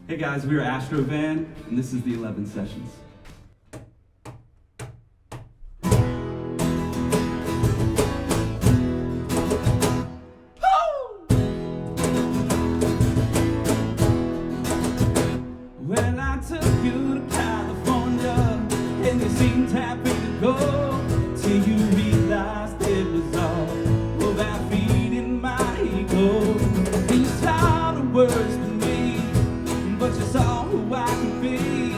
Hey guys, we are Astrovan Band, and this is the 11 Sessions. Well, I took you to California, and you seemed happy to go, till you realized it was all about feeding my ego. And you saw the words to me, but you saw who I could be.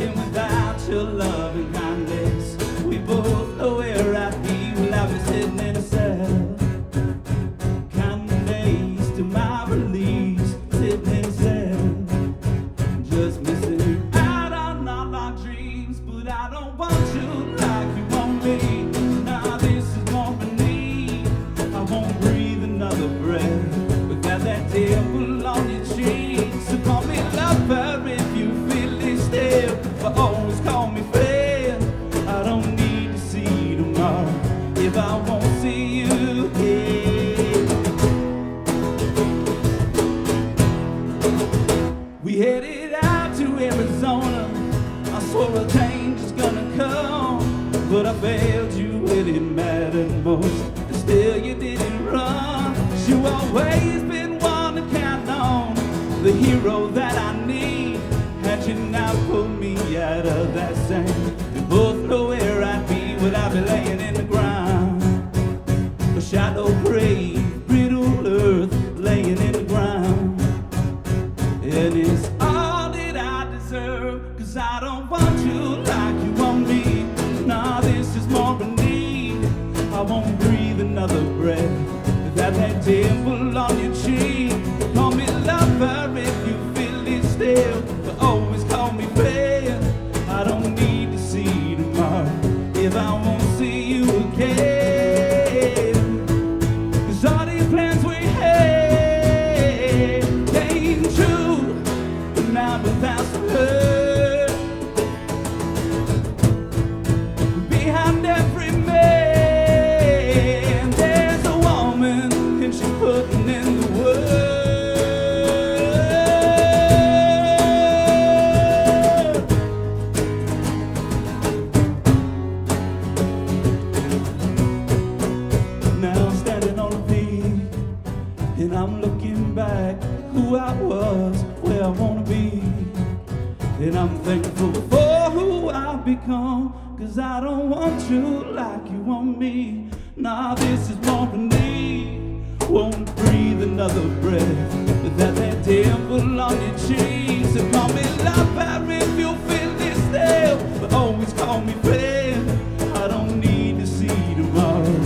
And without your love and kindness, we both know where I'd be. Well, I'd be sitting in a cell, counting days to my release, sitting in a cell, just missing out on all our dreams. But I don't want you like you want me. Nah, this is more for me. I won't breathe another breath without that dimple on your cheek. So call me lover if you feel it still, but always call me friend. I don't need to see you tomorrow if I won't see you again. We headed out to Arizona. I swore a change is gonna come, but I failed you when it mattered most, and still you didn't run. You always been one to count on, the hero that I need. Had you not pulled me out of that sand, we both know where I'd be. Would I be laying in the ground, a shallow grave, brittle earth, laying in the ground? And it's all that I deserve, 'cause I don't want you like you want me. Nah, this is more than need. I won't breathe another breath without that dimple on your cheek. Call me lover if you feel it still, but always call me friend. I don't need to see you tomorrow if I won't see you again. 'Cause all these plans we had came true, but now without some hurt. Behind every man there's a woman, and she's putting in the work. Now I'm standing on the peak, and I'm looking back who I was, where I wanna be. And I'm thankful for who I've become, 'cause I don't want you like you want me. Nah, this is more than me. Won't breathe another breath without that dimple on your cheek. So call me lover if you feel this still, but always call me friend. I don't need to see you tomorrow.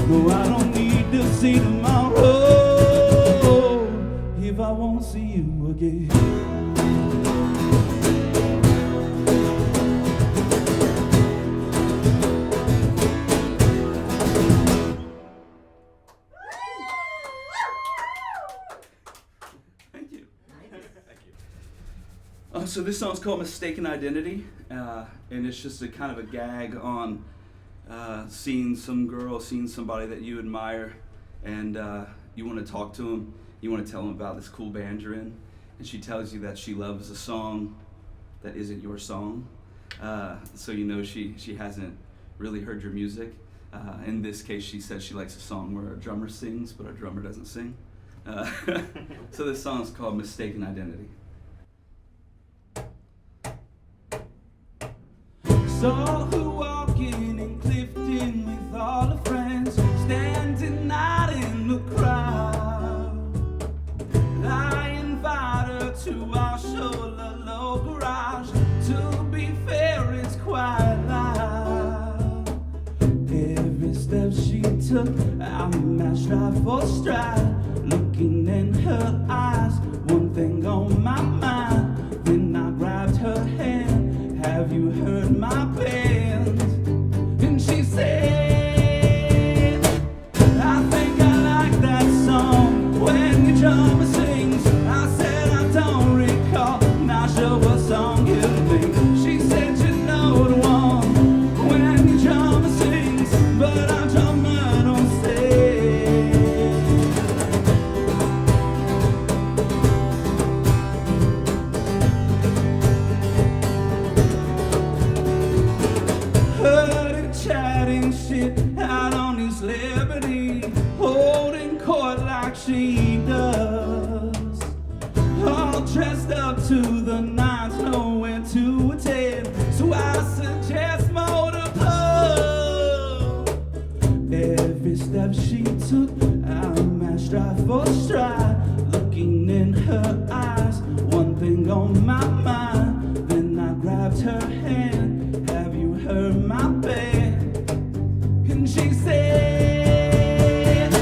No, I don't need to see tomorrow if I won't see you again. Thank you. Thank you. So this song's called Mistaken Identity, and it's just a kind of a gag on seeing some girl, seeing somebody that you admire, and you want to talk to them, you want to tell them about this cool band you're in, and she tells you that she loves a song that isn't your song, so you know she hasn't really heard your music. In this case, she says she likes a song where a drummer sings, but a drummer doesn't sing. So this song is called Mistaken Identity. Saw her walking in Clifton with all her friends, standing out in the crowd. I invite her to our low garage. To be fair, it's quite loud. Every step she took, I matched stride for stride. Looking in her eyes, one thing on my mind. When I grabbed her hand, have you heard my band? And she said, I think I like that song when your drummer sings. I said, I don't recall, not sure what song you mean. She said, you know the one when your drummer sings, but our drummer don't sing. celebrity, holding court like she does. All dressed up to the nines, nowhere to attend. So I suggest more to pub. Every step she took, I matched stride for stride. Looking in her eyes, one thing on my mind. Then I grabbed her hand. Have you heard my band? And she said,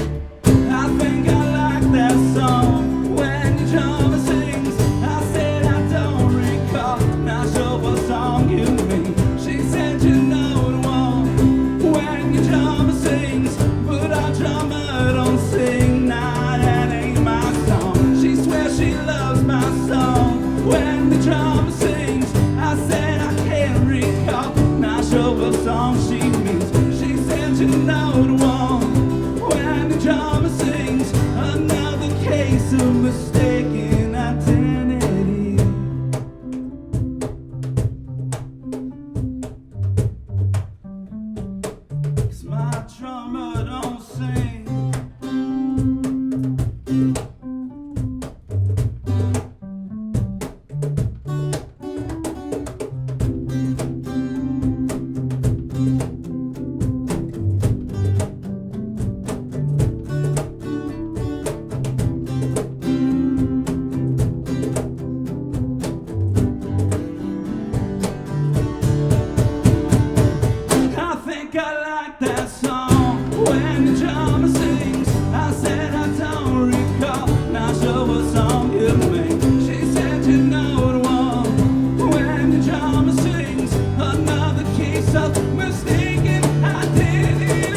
I think I like that song when your drummer sings. I said I don't recall, not sure what song you mean. She said you know the one when your drummer sings, but our drummer don't sing. Nah, that ain't my song. She swears she loves my song when the drummer sings. I said I can't recall, not sure what song she means. She said you know the one when the drummer sings. Another case of mistaken identity. 'Cause my drummer don't sing. I think I like that song when the drummer sings. I said I don't recall, not sure what song you mean. She said you know the one when the drummer sings. Another case of mistaken identity.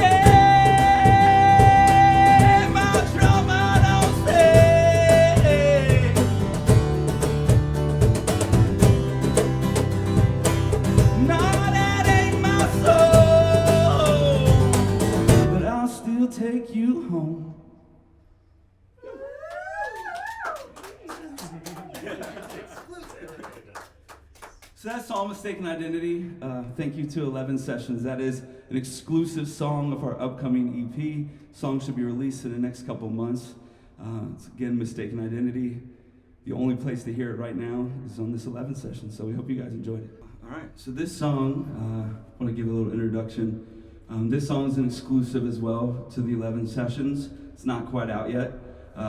My drummer don't sing. No, that ain't my soul, but I'll still take you home. So that's all Mistaken Identity. Thank you to 11 Sessions. That is an exclusive song of our upcoming EP. Song should be released in the next couple months. It's again Mistaken Identity. The only place to hear it right now is on this 11 Session, so we hope you guys enjoyed it. All right, so this song, I want to give a little introduction. This song is an exclusive as well to the 11 Sessions. It's not quite out yet.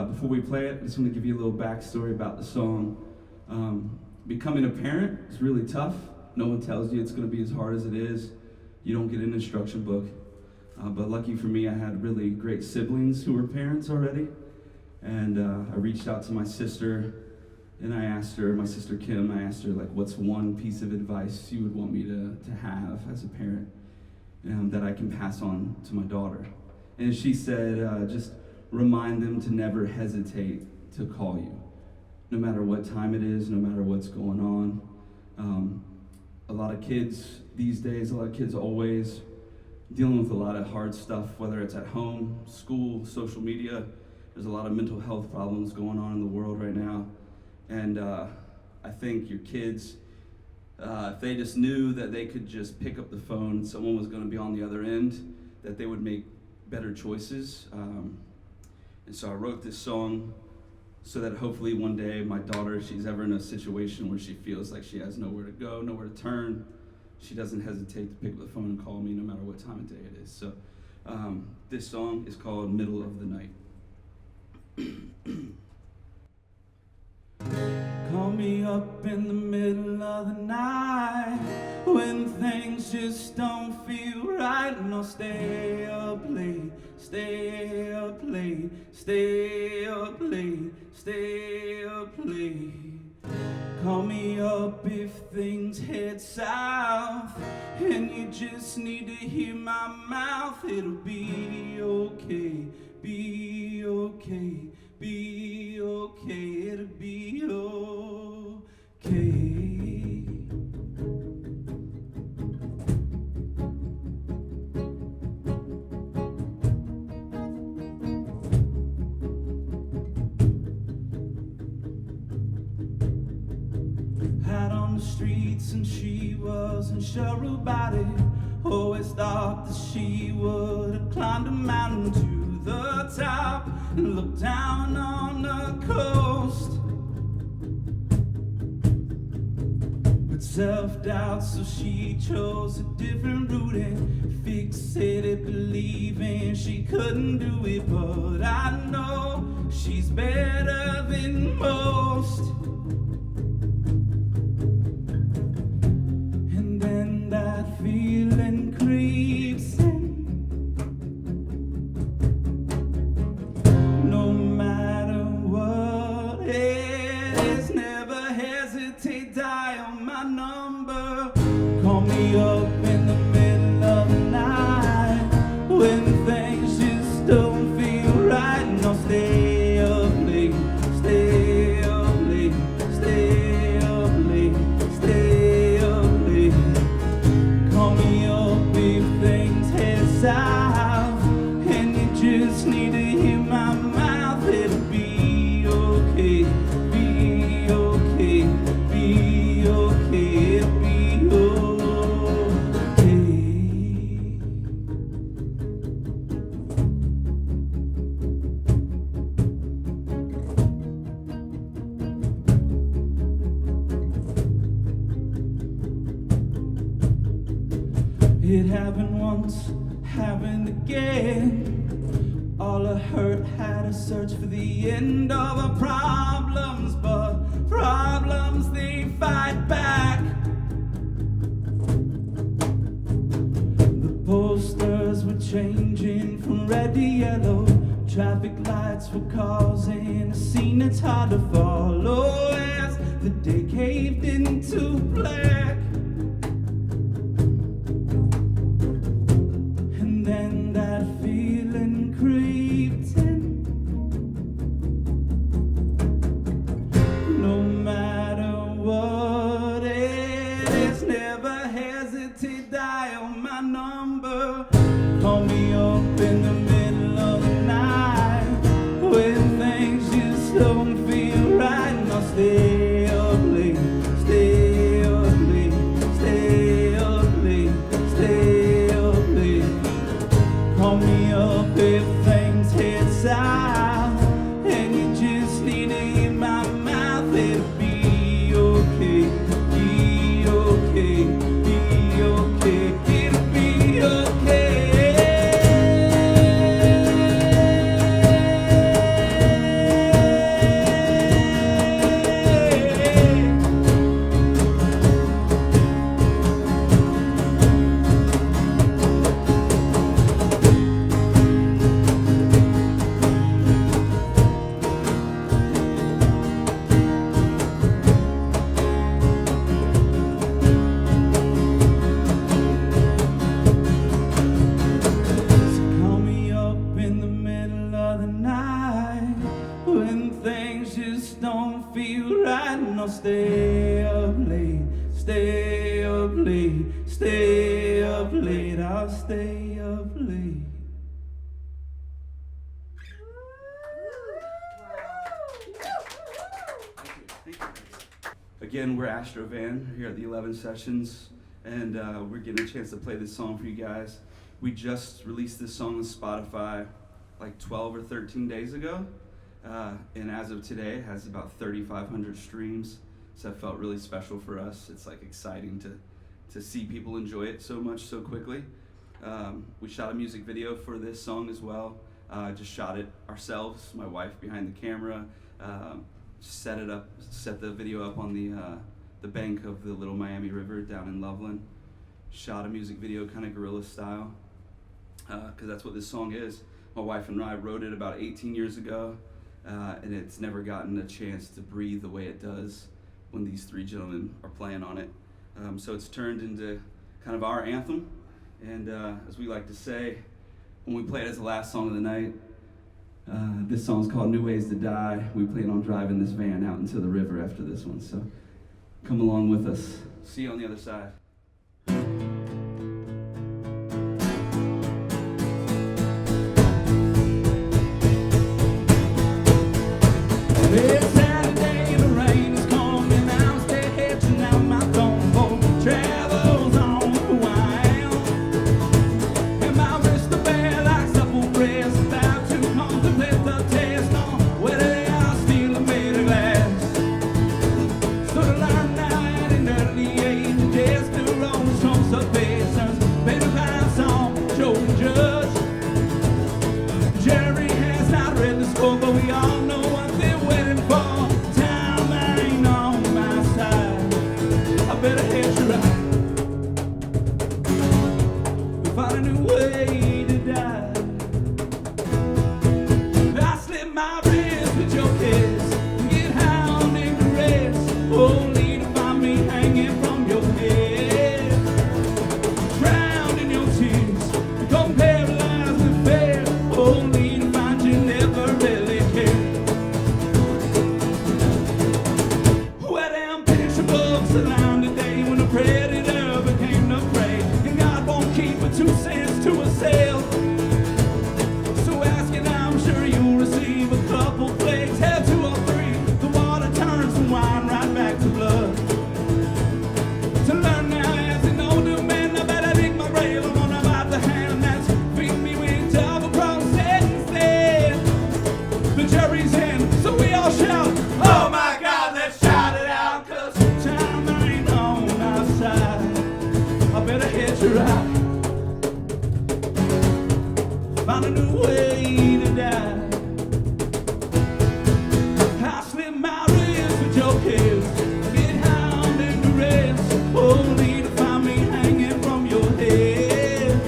Before we play it, I just want to give you a little backstory about the song. Becoming a parent is really tough. No one tells you it's going to be as hard as it is. You don't get an instruction book. But lucky for me, I had really great siblings who were parents already. And I reached out to my sister, and I asked her, my sister Kim, I asked her, like, what's one piece of advice you would want me to have as a parent that I can pass on to my daughter? And she said, just remind them to never hesitate to call you. No matter what time it is, no matter what's going on. A lot of kids these days, a lot of kids always dealing with a lot of hard stuff, whether it's at home, school, social media. There's a lot of mental health problems going on in the world right now. And I think your kids, if they just knew that they could just pick up the phone, someone was going to be on the other end, that they would make better choices. And so I wrote this song so that hopefully one day my daughter, if she's ever in a situation where she feels like she has nowhere to go, nowhere to turn, she doesn't hesitate to pick up the phone and call me no matter what time of day it is. So this song is called Middle of the Night. Call me up in the middle of the night when things just don't feel right, and I'll stay up late, stay up late, stay up late, stay up late. Call me up if things head south and you just need to hear my mouth. It'll be okay, be okay, be okay, it'll be okay. Out on the streets and she wasn't sure about it. Always thought that she would have climbed a mountain to the top and looked down on the coast. But self-doubt, so she chose a different route and fixated, believing she couldn't do it. But I know she's better than most. And then that feeling creeps in. No matter what it is, never hesitate, dial my number. Call me up in the middle of the night when things just don't feel right, and I'll stay up late, stay up late, stay up late, stay up late. Call me up if things head south and you just need to hear my mouth. It'll be okay, be okay, be okay, it'll be okay. It happened once, happened again. All I hurt had to search for the end of the problems, but problems they fight back. The posters were changing from red to yellow. Traffic lights were causing a scene that's hard to follow as the day caved into black. And then that feeling creeps in. No matter what it is, never hesitate, dial my number. Call me up in the middle of the night when things just don't feel right, and I'll stay up late, stay up late, stay up late, stay up late. Call me up if things head south and you just need to hear my mouth. It'll be okay, be okay, be okay, it'll be okay. Call me up in the middle of the night when things just don't feel right, and I'll stay up late, stay up late, stay up late, I'll stay up late. Again, we're Astrovan here at the 11 Sessions, and we're getting a chance to play this song for you guys. We just released this song on Spotify like 12 or 13 days ago, and as of today, it has about 3,500 streams, so that felt really special for us. It's like exciting to see people enjoy it so much so quickly. We shot a music video for this song as well. Just shot it ourselves, my wife behind the camera. Set the video up on the bank of the Little Miami River down in Loveland. Shot a music video kind of guerrilla style, because that's what this song is. My wife and I wrote it about 18 years ago, and it's never gotten a chance to breathe the way it does when these three gentlemen are playing on it. So it's turned into kind of our anthem, and as we like to say, when we play it as the last song of the night, this song's called New Ways to Die. We plan on driving this van out into the river after this one, so come along with us. See you on the other side. It's Saturday, the rain is coming out, stay hitching out my phone boat, travels on a while, and my wrist the bell like a new way to die. I slit my wrist with your kiss, get hound in the rest, only to find me hanging from your head.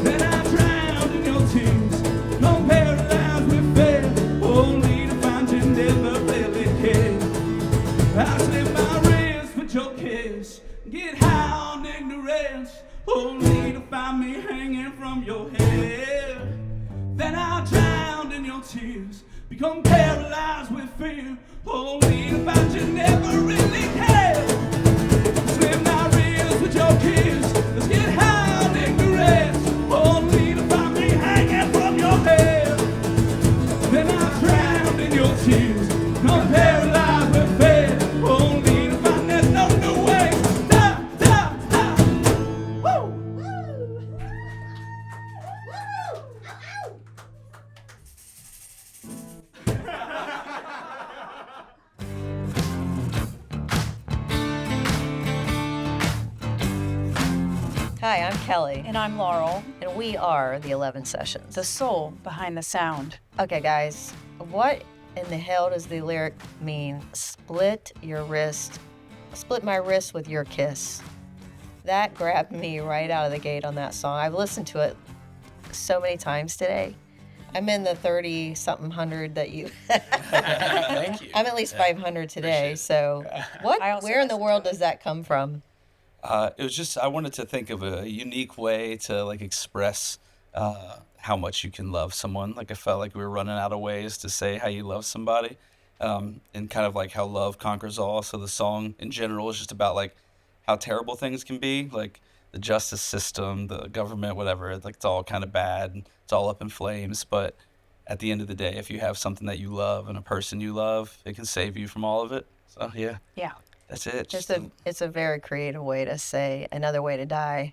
Then I drowned in your tears, no paralyzed with fear, only to find you never really cared. I slit my wrist with your kiss, get hound in the rest, only to find me hanging from your head. Then I drowned in your tears, become paralyzed with fear, only to find you never really cared. Slit my wrist with your kiss, let's get high and ignorance, only to find me hanging from your head. Then I drowned in your tears, become paralyzed with fear, only to find there's no new way. Da, da, da. Woo! Hi, I'm Kelly, And I'm Laurel, and we are the 11 Sessions. the soul behind the sound. Okay, guys, what in the hell does the lyric mean? Split my wrist with your kiss. That grabbed me right out of the gate on that song. I've listened to it so many times today. I'm in the 30-something hundred that you... Thank you. I'm at least 500 today, so where in the world does that come from? It was just, I wanted to think of a unique way to like express how much you can love someone. Like I felt like we were running out of ways to say how you love somebody, and kind of like how love conquers all. So the song in general is just about like how terrible things can be, like the justice system, the government, whatever. Like it's all kind of bad, and it's all up in flames. But at the end of the day, if you have something that you love and a person you love, it can save you from all of it. So yeah. Yeah. That's it. It's a very creative way to say another way to die.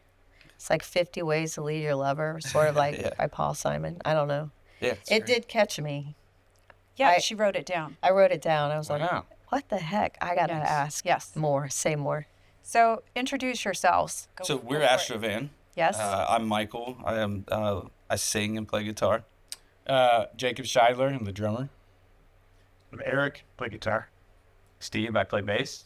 It's like 50 Ways to Leave Your Lover, sort of like Yeah. by Paul Simon. I don't know. Yeah, it's It great. did catch me. Yeah, she wrote it down. I wrote it down. I was like, Wow. what the heck? I got to Yes. ask Yes. more. Say more. So introduce yourselves. So we're go for it. Astrovan. Yes. I'm Michael. I sing and play guitar. Jacob Scheidler, I'm the drummer. I'm Eric, play guitar. Steve, I play bass.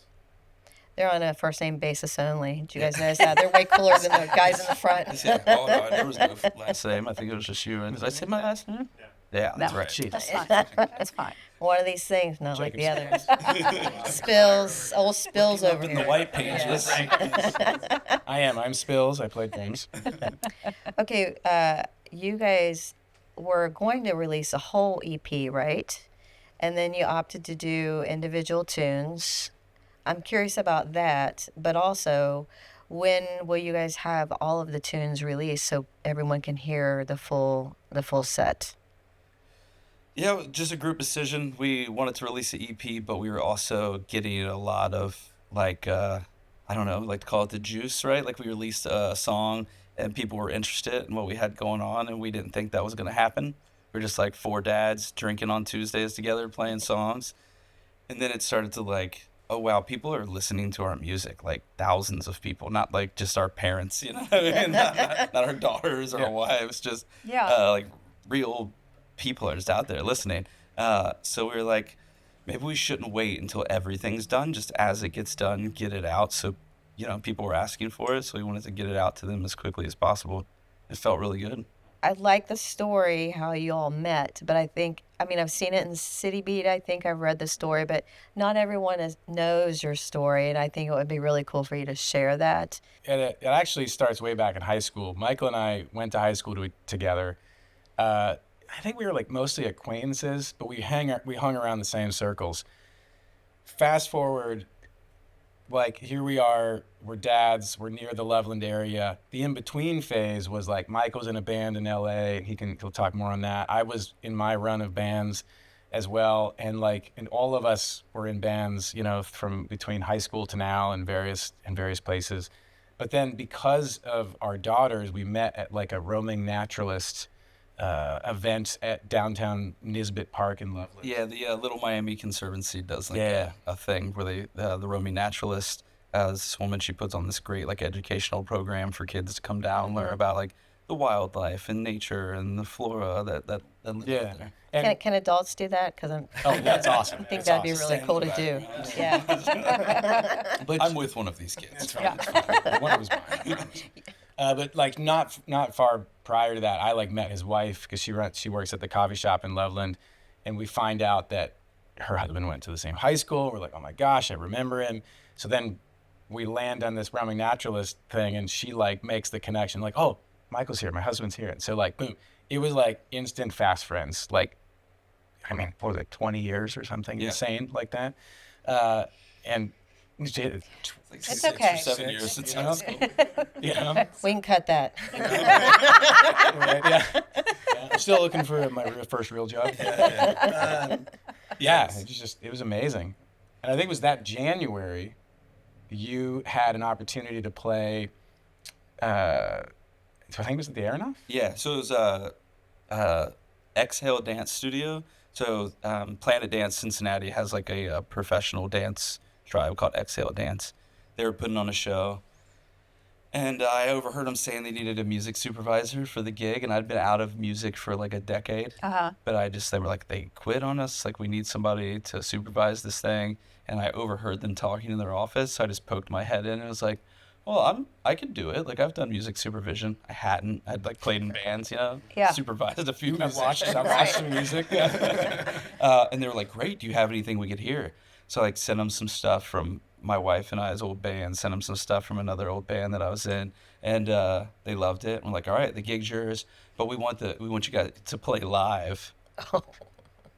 They're on a first name basis only. Did you guys notice that? They're way cooler than the guys in the front. Oh no, there was no last name. I think it was just you. Did I say my last name? Yeah, that's No. right. That's fine. That's fine. One of these things, not like the others. Old spills over In the here. white pages. I'm Spills. I play drums. Okay, you guys were going to release a whole EP, right? And then you opted to do individual tunes. I'm curious about that, but also, when will you guys have all of the tunes released so everyone can hear the full set? Yeah, just a group decision. We wanted to release an EP, but we were also getting a lot of like I don't know, like to call it the juice, right? Like we released a song and people were interested in what we had going on, and we didn't think that was going to happen. We were just like four dads drinking on Tuesdays together, playing songs. And then it started to like, oh wow, people are listening to our music, like thousands of people, not like just our parents, you know what I mean? not our daughters or our wives, just like real people are just out there listening. So we were like, maybe we shouldn't wait until everything's done, just as it gets done, get it out. So, you know, people were asking for it, so we wanted to get it out to them as quickly as possible. It felt really good. I like the story, how you all met, but I've seen it in City Beat. I think I've read the story, but not everyone knows your story, and I think it would be really cool for you to share that. It actually starts way back in high school. Michael and I went to high school together. I think we were like mostly acquaintances, but we hung around the same circles. Fast forward, like here we are, we're dads, we're near the Loveland area. The in-between phase was like Michael's in a band in LA. He'll talk more on that. I was in my run of bands as well, and all of us were in bands, you know, from between high school to now in various places. But then because of our daughters, we met at like a roaming naturalist event at downtown Nisbet Park in Loveland. Yeah, the Little Miami Conservancy does like a thing where they the roaming naturalist, this woman, she puts on this great like educational program for kids to come down and learn about like the wildlife and nature and the flora that lives Yeah. there. And Can adults do that? Because oh, that's awesome. I think That's that'd be awesome. really cool to do. Yeah. But I'm with one of these kids. That's fine. That's fine. One of us mine. But like not far prior to that, I like met his wife because she works at the coffee shop in Loveland, and we find out that her husband went to the same high school. We're like, oh my gosh, I remember him. So then we land on this roaming naturalist thing, and she like makes the connection, like, oh, Michael's here, my husband's here, and so like boom, it was like instant fast friends. Like, I mean, what was it, 20 years or something insane like that, and. It's okay. 7 years since You high know? school. You know? We can cut that. Right, yeah. I'm still looking for my first real job. Yeah, it was amazing. And I think it was that January you had an opportunity to play, so I think it was at the Aeronaut? Yeah, so it was Exhale Dance Studio. So Planet Dance Cincinnati has like a professional dance tribe called Exhale Dance. They were putting on a show, and I overheard them saying they needed a music supervisor for the gig, and I'd been out of music for like a decade. But they were like, they quit on us, like we need somebody to supervise this thing, and I overheard them talking in their office, so I just poked my head in and was like, well, I could do it. Like, I've done music supervision. I'd like played in bands, Yeah. supervised a few I've musicians. watched some music. And they were like, great, do you have anything we could hear? So I like sent them some stuff from my wife and I's old band, sent them some stuff from another old band that I was in, and they loved it. I'm like, all right, the gig's yours, but we want you guys to play live.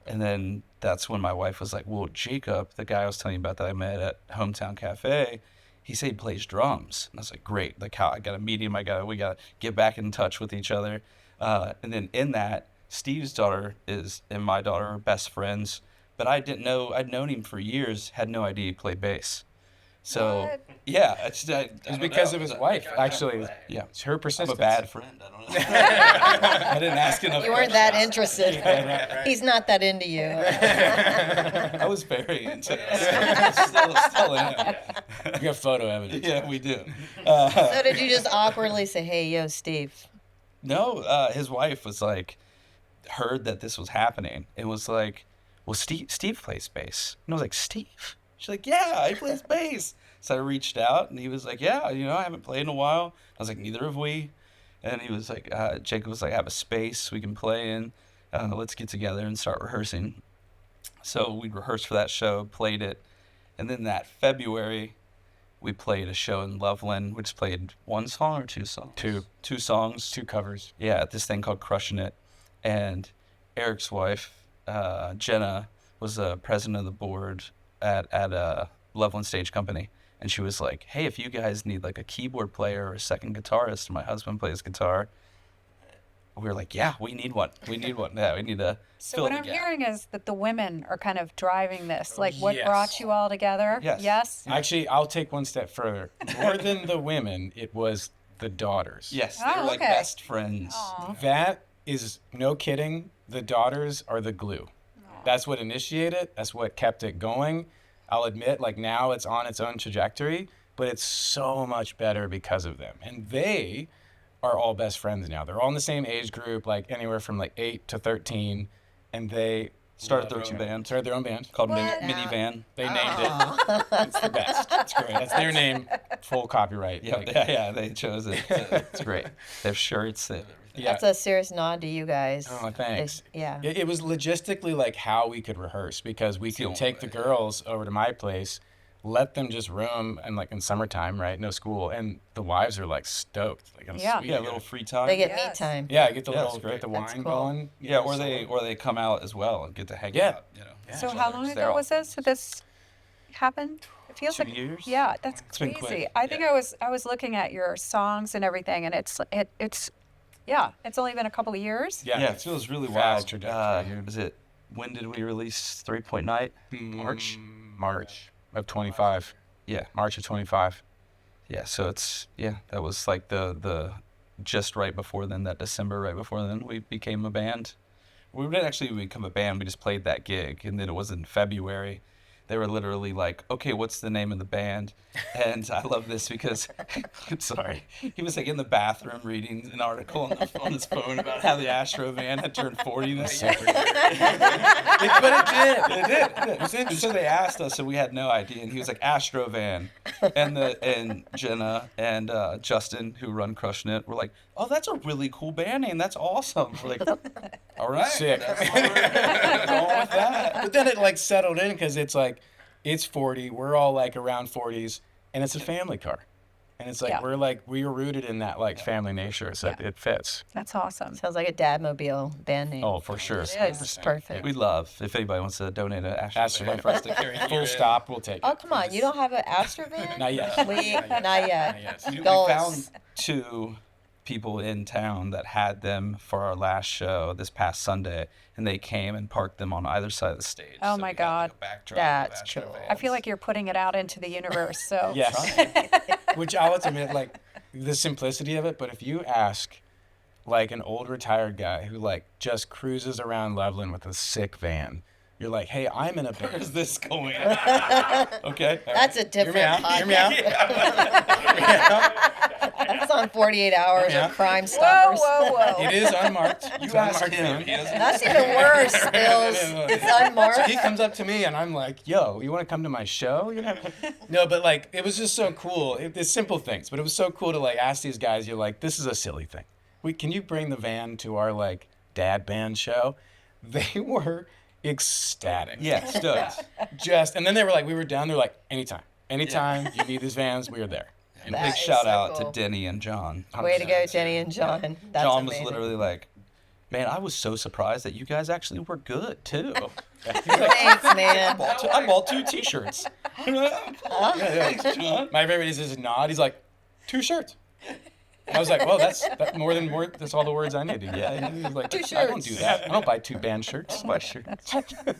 And then that's when my wife was like, well, Jacob, the guy I was telling you about that I met at Hometown Cafe, he said he plays drums. And I was like, great, like how I got to meet him, we got to get back in touch with each other. And then in that, Steve's daughter and my daughter are best friends, but I didn't know, I'd known him for years, had no idea he played bass. So, What? yeah, It was because of his wife, actually. Yeah. It's her I'm persistence. a bad friend. I don't know. I didn't ask enough. You weren't that questions. interested. He's not that into you. I was very into it. Still am. We got photo evidence. Yeah, we do. So did you just awkwardly say, hey, yo, Steve? No, his wife was like, heard that this was happening and was like, well, Steve plays bass. And I was like, Steve? She's like, yeah, he plays bass. So I reached out, and he was like, yeah, I haven't played in a while. I was like, neither have we. And he was like, Jacob was like, I have a space we can play in. Let's get together and start rehearsing. So we rehearsed for that show, played it. And then that February, we played a show in Loveland. We just played one song or two songs? Two songs. Two covers. Yeah, at this thing called Crushing It. And Eric's wife, Jenna, was the president of the board at Loveland Stage Company, and she was like, hey, if you guys need like a keyboard player or a second guitarist, my husband plays guitar. We were like, yeah, we need one. Yeah, we need to So fill what the I'm gap. hearing is that the women are kind of driving this. Like, what Yes. brought you all together? Yes. Yes? Actually, I'll take one step further. More than the women, it was the daughters. Yes, they Oh, were like okay. best friends. Aw. That is no kidding. The daughters are the glue. That's what initiated it. That's what kept it going. I'll admit, like now it's on its own trajectory, but it's so much better because of them. And they are all best friends now. They're all in the same age group, like anywhere from like 8 to 13, and they Started their own band. Started their own band. Called What? Minivan. They named it. It's the best. It's great. That's their name. Full copyright. Yeah, Like, yeah, they chose it. It's great. They have shirts. They have everything. yeah. That's a serious nod to you guys. Oh, thanks. Yeah. It was logistically like how we could rehearse because we the could only take the way. girls over to my place, let them just room, and like in summertime, right? No school, and the wives are like stoked. Like, Yeah. Yeah, a little free time. They get me Yes. time. Yeah, get the Yeah, it's little, great. get the That's wine cool. going. Yeah, or they come out as well and get to hang Yeah. out. So each how other. long They're ago all- was this? Did this happen? It feels 2 like years? Yeah, that's It's been crazy. quick. I think I was looking at your songs and everything, and it's only been a couple of years. Yeah, Yeah, it feels really fast wild. trajectory. Was it? When did we release 3 Point Night? March. March of 25. Yeah, March of 25. yeah. So that was like the just right before then, that December right before then, we became a band. We didn't actually become a band. We just played that gig, and then it was in February they were literally like, okay, what's the name of the band? And I love this because, I'm sorry, he was like in the bathroom reading an article on his phone about how the Astrovan had turned 40 this year. But it did. It was interesting. So they asked us, and we had no idea. And he was like, Astrovan. And Jenna and Justin, who run Crushing It, were like, oh, that's a really cool band name. That's awesome. We're like, all right. Sick. That's what we're going with that. But then it like settled in because it's like, it's 40. We're all like around 40s, and it's a family car. And it's like, Yeah. we are rooted in that like family nature, so it fits. That's awesome. Sounds like a Dadmobile band name. Oh, for sure. It is perfect. We'd love if anybody wants to donate an Astrovan for us to carry Full here. stop, we'll take it. Oh, come on. You don't have an Astrovan? Not yet. Not yet. Not yet. We Goals. found 2 people in town that had them for our last show this past Sunday, and they came and parked them on either side of the stage. Oh, So my we had, God. like, a backdrop of That's Astro cool. Vans. I feel like you're putting it out into the universe. So Yes. Which I'll admit, like, the simplicity of it, but if you ask, like, an old retired guy who, like, just cruises around Loveland with a sick van, you're like, hey, I'm in a band. Where's this going? Okay. That's a different Hear me out. That's on 48 Hours Yeah. of Crime whoa, Stoppers. whoa, whoa. It is unmarked. You It's asked unmarked. him. He doesn't. That's even worse, Bills. It's unmarked. So he comes up to me and I'm like, yo, you want to come to my show? No, but like, it was just so cool. It's simple things, but it was so cool to like ask these guys, you're like, this is a silly thing. Can you bring the van to our like dad band show? They were ecstatic. Yeah, stoked. And then they were like, we were down. They're like, anytime you need these vans, we are there. And That big is shout so out cool. to Denny and John. Way to go, Jenny and John. That's John amazing. was literally like, man, I was so surprised that you guys actually were good, too. Thanks, man. I bought 2 T-shirts. Thanks, John. My favorite is his nod. He's like, 2 shirts. And I was like, well, that's that's all the words I needed. Yeah. He was like, 2 I don't shirts. do that. I don't buy 2 band shirts. My shirt.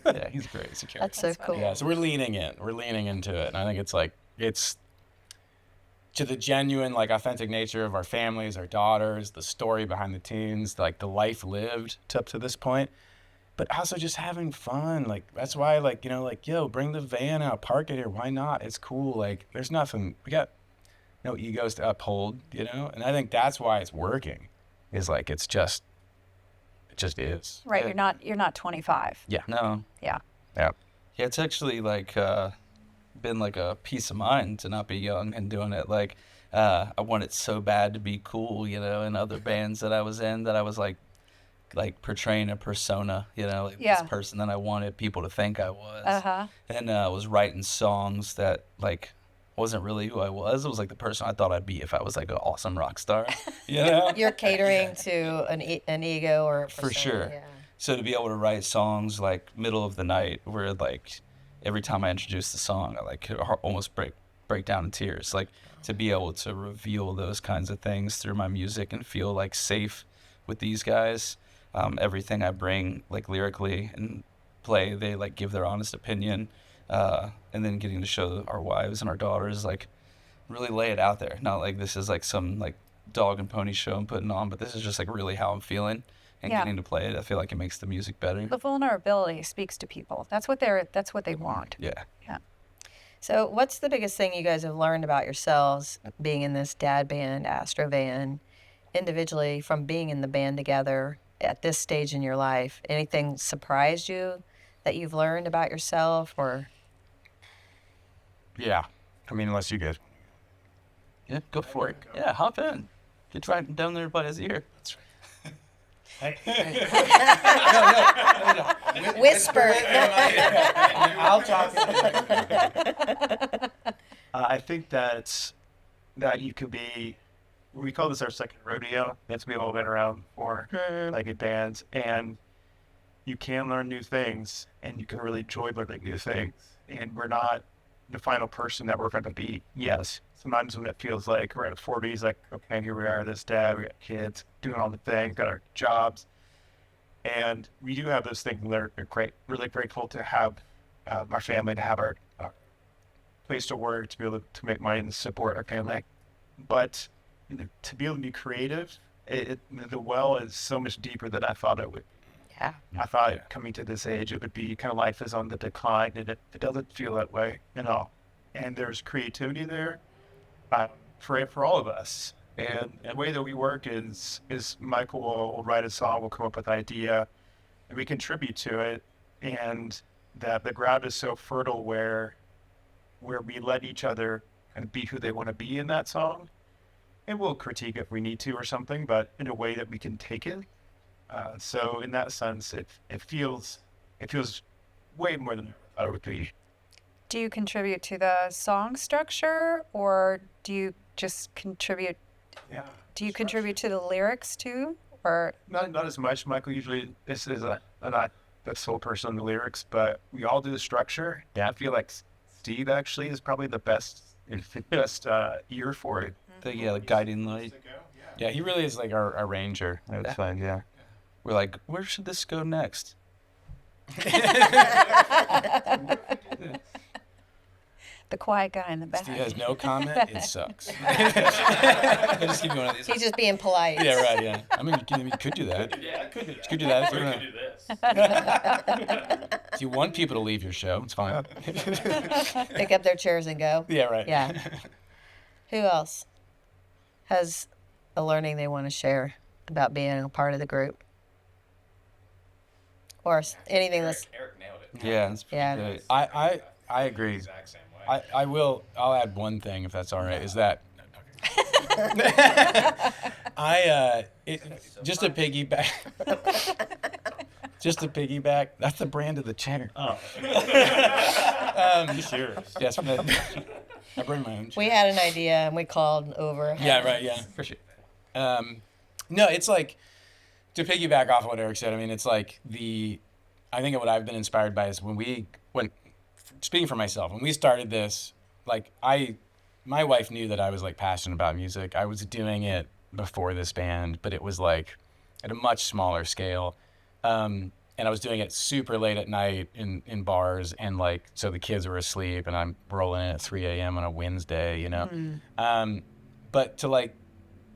Yeah, he's great. He's a character. That's so cool. Yeah, so we're leaning in. We're leaning into it. And I think it's like, it's to the genuine, like, authentic nature of our families, our daughters, the story behind the tunes, like, the life lived up to this point. But also just having fun. Like, that's why, like, you know, like, yo, bring the van out, park it here. Why not? It's cool. Like, there's nothing. We got no egos to uphold, you know? And I think that's why it's working, is like, it just is. right, Yeah. you're not 25. Yeah. No. Yeah. Yeah. Yeah, it's actually like been like a peace of mind to not be young and doing it. Like I wanted so bad to be cool, you know, in other bands that I was in, that I was like portraying a persona, you know, like Yeah. this person that I wanted people to think I was. Uh-huh. And I was writing songs that like wasn't really who I was. It was like the person I thought I'd be if I was like an awesome rock star, you know? You're catering to an ego or a For persona, sure. Yeah. So to be able to write songs like middle of the night, where like every time I introduce the song, I like could almost break down in tears. Like to be able to reveal those kinds of things through my music and feel like safe with these guys. Everything I bring like lyrically and play, they like give their honest opinion. And then getting to show our wives and our daughters, like really lay it out there. Not like this is like some like dog and pony show I'm putting on, but this is just like really how I'm feeling. And Yeah. getting to play it, I feel like it makes the music better. The vulnerability speaks to people. That's what they want. Yeah. Yeah. So, what's the biggest thing you guys have learned about yourselves being in this dad band, Astrovan, individually from being in the band together at this stage in your life? Anything surprised you that you've learned about yourself, or Yeah. I mean, unless you guys. Yeah, go for it. Yeah, hop in. Get right down there by his ear. That's right. whisper? I'll talk. I think that you could be. We call this our second rodeo. That's we've all been around for, like in bands, and you can learn new things, and you can really enjoy learning new things. And we're not the final person that we're going to be. Yes, sometimes when it feels like we're in the 40s, like okay, here we are, this dad, we got kids, doing all the things, got our jobs, and we do have those things that are great. Really grateful to have our family, to have our place to work, to be able to make money and support our family. But to be able to be creative, the well is so much deeper than I thought it would. Yeah. I thought coming to this age, it would be kind of life is on the decline, and it doesn't feel that way at all. And there's creativity there for all of us. And the way that we work is Michael will write a song, we'll come up with an idea, and we contribute to it. And that the ground is so fertile where we let each other kind of be who they want to be in that song. And we'll critique if we need to or something, but in a way that we can take it. So in that sense, it feels way more than I thought it would be. Do you contribute to the song structure, or do you just contribute? Yeah. Do you contribute to the lyrics too, or Not as much. Michael usually is not the sole person on the lyrics, but we all do the structure. Yeah. I feel like Steve actually is probably the best ear for it. The guiding light. Yeah, he really is like our arranger. I would say, yeah. We're like, where should this go next? the quiet guy in the back? Steve has no comment. It sucks. Just give me one of these. He's just being polite. Yeah, right. Yeah. I mean, you could do that. Yeah, I could do You could do that if you Or want. could do this. If you want people to leave your show, it's fine. Pick up their chairs and go. Yeah, right. Yeah. Who else has a learning they want to share about being a part of the group? Or anything that's Eric nailed it. Yeah, it's pretty Yeah. good. I agree. Exact same way. I'll add one thing if that's all right. Is that just a piggyback. Just a piggyback. That's the brand of the chair. Oh. Just yours. Yes. I bring my own chair. we had an idea and we called over. Yeah, right. Yeah, appreciate that. No, it's like to piggyback off what Eric said. I mean, it's like I think what I've been inspired by is when speaking for myself, when we started this, like my wife knew that I was like passionate about music. I was doing it before this band, but it was like at a much smaller scale. And I was doing it super late at night in bars, and like, so the kids were asleep and I'm rolling in at 3 a.m. on a Wednesday, you know? But to like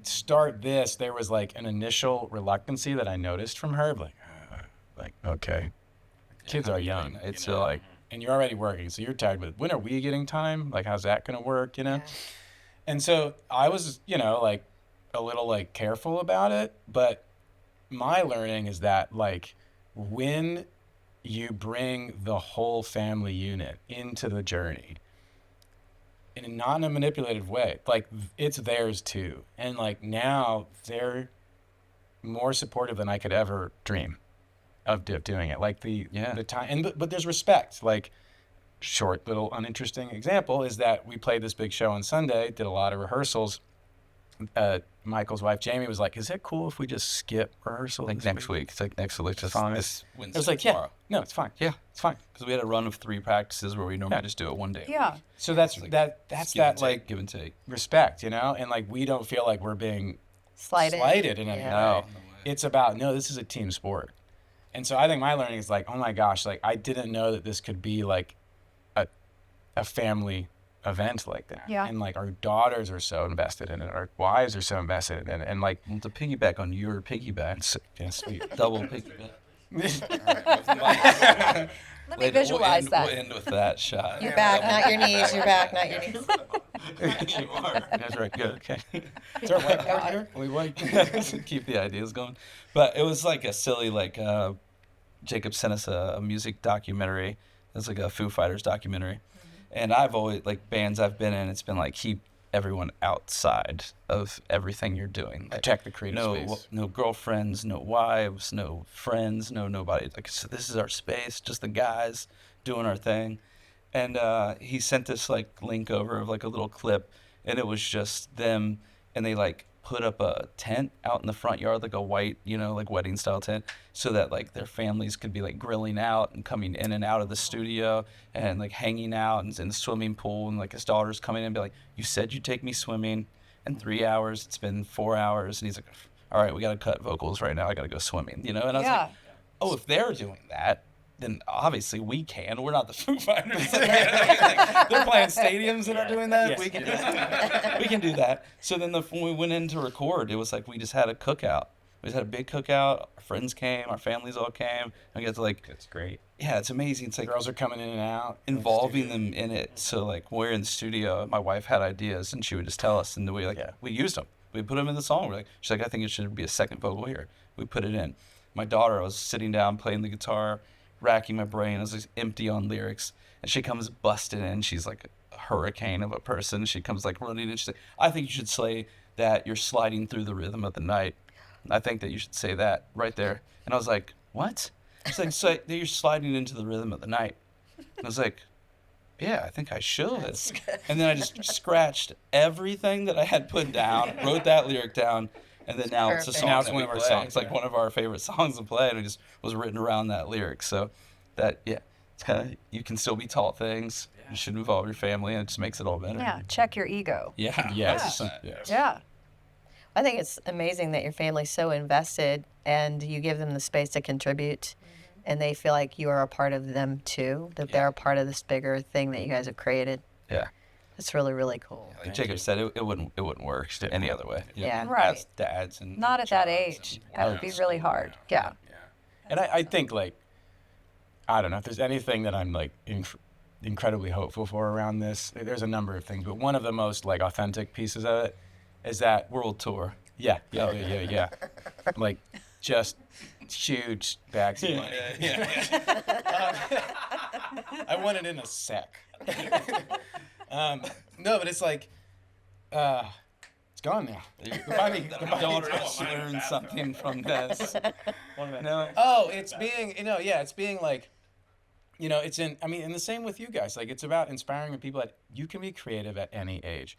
start this, there was like an initial reluctancy that I noticed from her, like, okay, kids are young. It's like, and you're already working, so you're tired, but when are we getting time? Like, how's that going to work, you know? Yeah. And so I was, like a little like careful about it, but my learning is that like when you bring the whole family unit into the journey, and not in a manipulative way, like it's theirs too. And like now they're more supportive than I could ever dream of doing it. Like the time, and but there's respect. Like short little uninteresting example is that we played this big show on Sunday, did a lot of rehearsals. Michael's wife Jamie was like, "Is it cool if we just skip rehearsal Like this next week. It's like next week. Just Fine. this I Wednesday. was like, tomorrow. "Yeah, no, it's fine. Yeah. It's fine." Because we had a run of 3 practices where we normally just do it one day. Yeah. So that's Like, that's give and that take, like give and take. respect, and like we don't feel like we're being Slighted. in any Yeah. way. No. It's about this is a team sport. And so I think my learning is like, oh my gosh, like I didn't know that this could be like a family event like that. Yeah. And like our daughters are so invested in it, our wives are so invested in it, and like Well, to piggyback on your piggyback, yeah, sweet. double piggyback. Let me visualize that. We'll end with that shot. Your back, not your knees. Your back, not your knees. That's right. Good. Okay. Is there a whiteboard here? We white. Keep the ideas going. But it was like a silly, like, Jacob sent us a music documentary. It's like a Foo Fighters documentary. And I've always, like, bands I've been in, it's been like, keep everyone outside of everything you're doing. Like, Protect the creative space. no girlfriends, no wives, no friends, no nobody. Like, so this is our space, just the guys doing our thing. And he sent this like link over of like a little clip, and it was just them, and they like put up a tent out in the front yard, like a white, like wedding style tent, so that like their families could be like grilling out and coming in and out of the studio and like hanging out and in the swimming pool, and like his daughter's coming in and be like, "You said you'd take me swimming in 3 hours. It's been 4 hours," and he's like, "All right, we got to cut vocals right now. I got to go swimming," And I was Yeah. like, "Oh, if they're doing that, then obviously we can. We're not the Foo Fighters. Like, they're playing stadiums and are doing that. Yes. We can do that." So then when we went in to record, it was like we just had a cookout. We just had a big cookout. Our friends came, our families all came. And we got to like, That's great. yeah, it's amazing. It's like Girls are coming in and out. involving them in it. So like when we were in the studio, my wife had ideas and she would just tell us, and we we used them. We put them in the song. We're like, she's like, I think it should be a second vocal here. We put it in. My daughter, I was sitting down playing the guitar, racking my brain. I was like empty on lyrics, and she comes busting in. She's like a hurricane of a person. She comes like running in. She's like, I think you should say that you're sliding through the rhythm of the night. I think that you should say that right there. And I was like, what? She's like, so that you're sliding into the rhythm of the night. And I was like, yeah, I think I should. And then I just scratched everything that I had put down, wrote that lyric down, and then now it's a Perfect. song. Now it's that one we of our play. songs, It's like yeah. one of our favorite songs to play, and it just was written around that lyric. So that, yeah, it's kind of, you can still be taught things. You should involve your family, and it just makes it all better. Yeah, check your ego. Yeah. Yes. 100%. Yes. Yeah. I think it's amazing that your family's so invested and you give them the space to contribute and they feel like you are a part of them too, that they're a part of this bigger thing that you guys have created. Yeah. It's really, really cool. Like Jacob said, it wouldn't work any other way. Yeah. Right. As dads and Not at that jobs age. and- That would be really hard. Yeah. And I think, like, I don't know if there's anything that I'm, like, incredibly hopeful for around this. There's a number of things, but one of the most, like, authentic pieces of it is that World tour. yeah. Like, just huge bags of money. I want it in a sec. No, but it's like, it's gone now. My daughter has learned something from this. No. Oh, it's being, it's being like, and the same with you guys. Like, it's about inspiring the people that you can be creative at any age.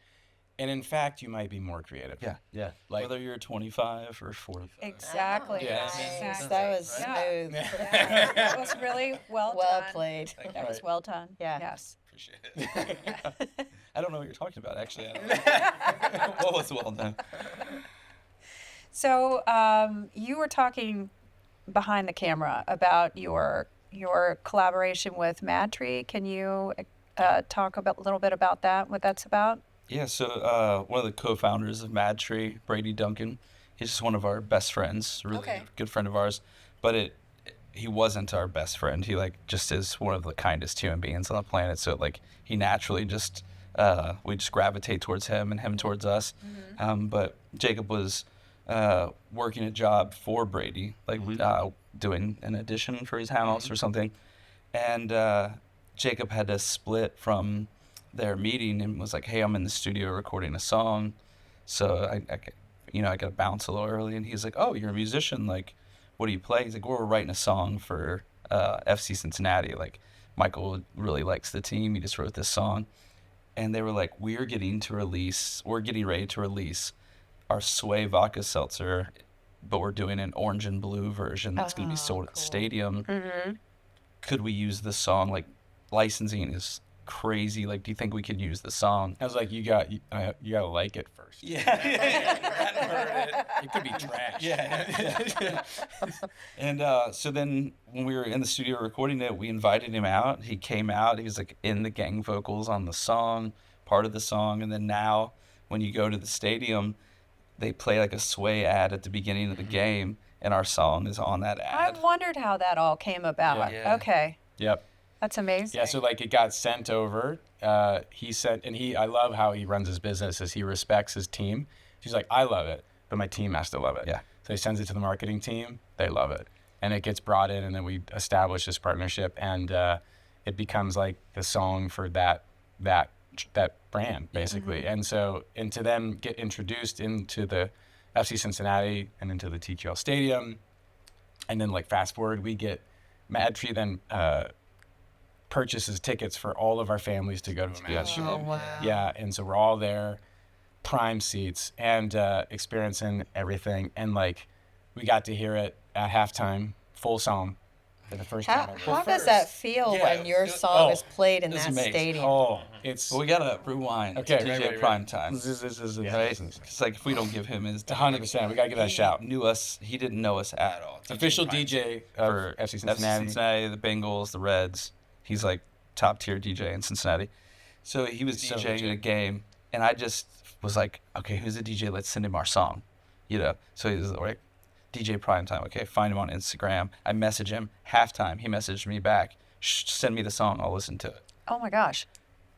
And in fact, you might be more creative. Yeah. Like, Whether you're 25 or 45. Exactly. Yeah. Exactly. That was Yeah. smooth. Yeah. That was really well Well done. played. That was well done. Yeah. Yes. Appreciate it. I don't know what you're talking about, actually. I don't know. What was well done? So you were talking behind the camera about your collaboration with MadTree. Can you talk a little bit about that? What that's about? Yeah, so one of the co-founders of MadTree, Brady Duncan, he's just one of our best friends, really Okay. good friend of ours. But he wasn't our best friend. He just is one of the kindest human beings on the planet. So he naturally just we just gravitate towards him and him towards us. But Jacob was working a job for Brady, doing an addition for his house or something, and Jacob had to split from their meeting and was like, hey, I'm in the studio recording a song, so I got to bounce a little early. And he's like, oh, you're a musician, like, what do you play? He's like, we're writing a song for FC Cincinnati. Like, Michael really likes the team. He just wrote this song. And they were like, we're getting ready to release our Sway vodka seltzer, but we're doing an orange and blue version that's going to be sold at the stadium. Could we use this song? Like, licensing is crazy. Like, do you think we could use the song? I was like, you gotta like it first. It could be trash. And so then when we were in the studio recording it, we invited him out. He came out. He was like in the gang vocals on the song, part of the song. And then now when you go to the stadium, they play like a Sway ad at the beginning of the game, and our song is on that ad. I wondered how that all came about. Yeah. Okay. Yep. That's amazing. Yeah, so like it got sent over. He said, and I love how he runs his business, is he respects his team. He's like, I love it, but my team has to love it. Yeah. So he sends it to the marketing team. They love it, and it gets brought in, and then we establish this partnership, and it becomes like the song for that brand basically. And to them get introduced into the FC Cincinnati and into the TQL Stadium, and then like fast forward, we get MadTree then purchases tickets for all of our families to go to a match. Oh, wow. Yeah, and so we're all there, prime seats, and experiencing everything. And like, we got to hear it at halftime, full song, for the first time. How does that feel when your song is played in it's that amazing. stadium? Oh, it's But we gotta rewind Okay, to DJ right. Prime Time. This is Right? It's like if we don't give him his 100%. We gotta give that a shout. He didn't know us at all. Official Prime DJ for of FC Cincinnati. the Bengals, the Reds. He's like top tier DJ in Cincinnati. So he was So DJing legit. a game, and I just was like, okay, who's the DJ? Let's send him our song, So he was like, DJ Primetime. Okay, find him on Instagram. I message him. Halftime, he messaged me back. Send me the song. I'll listen to it. Oh my gosh.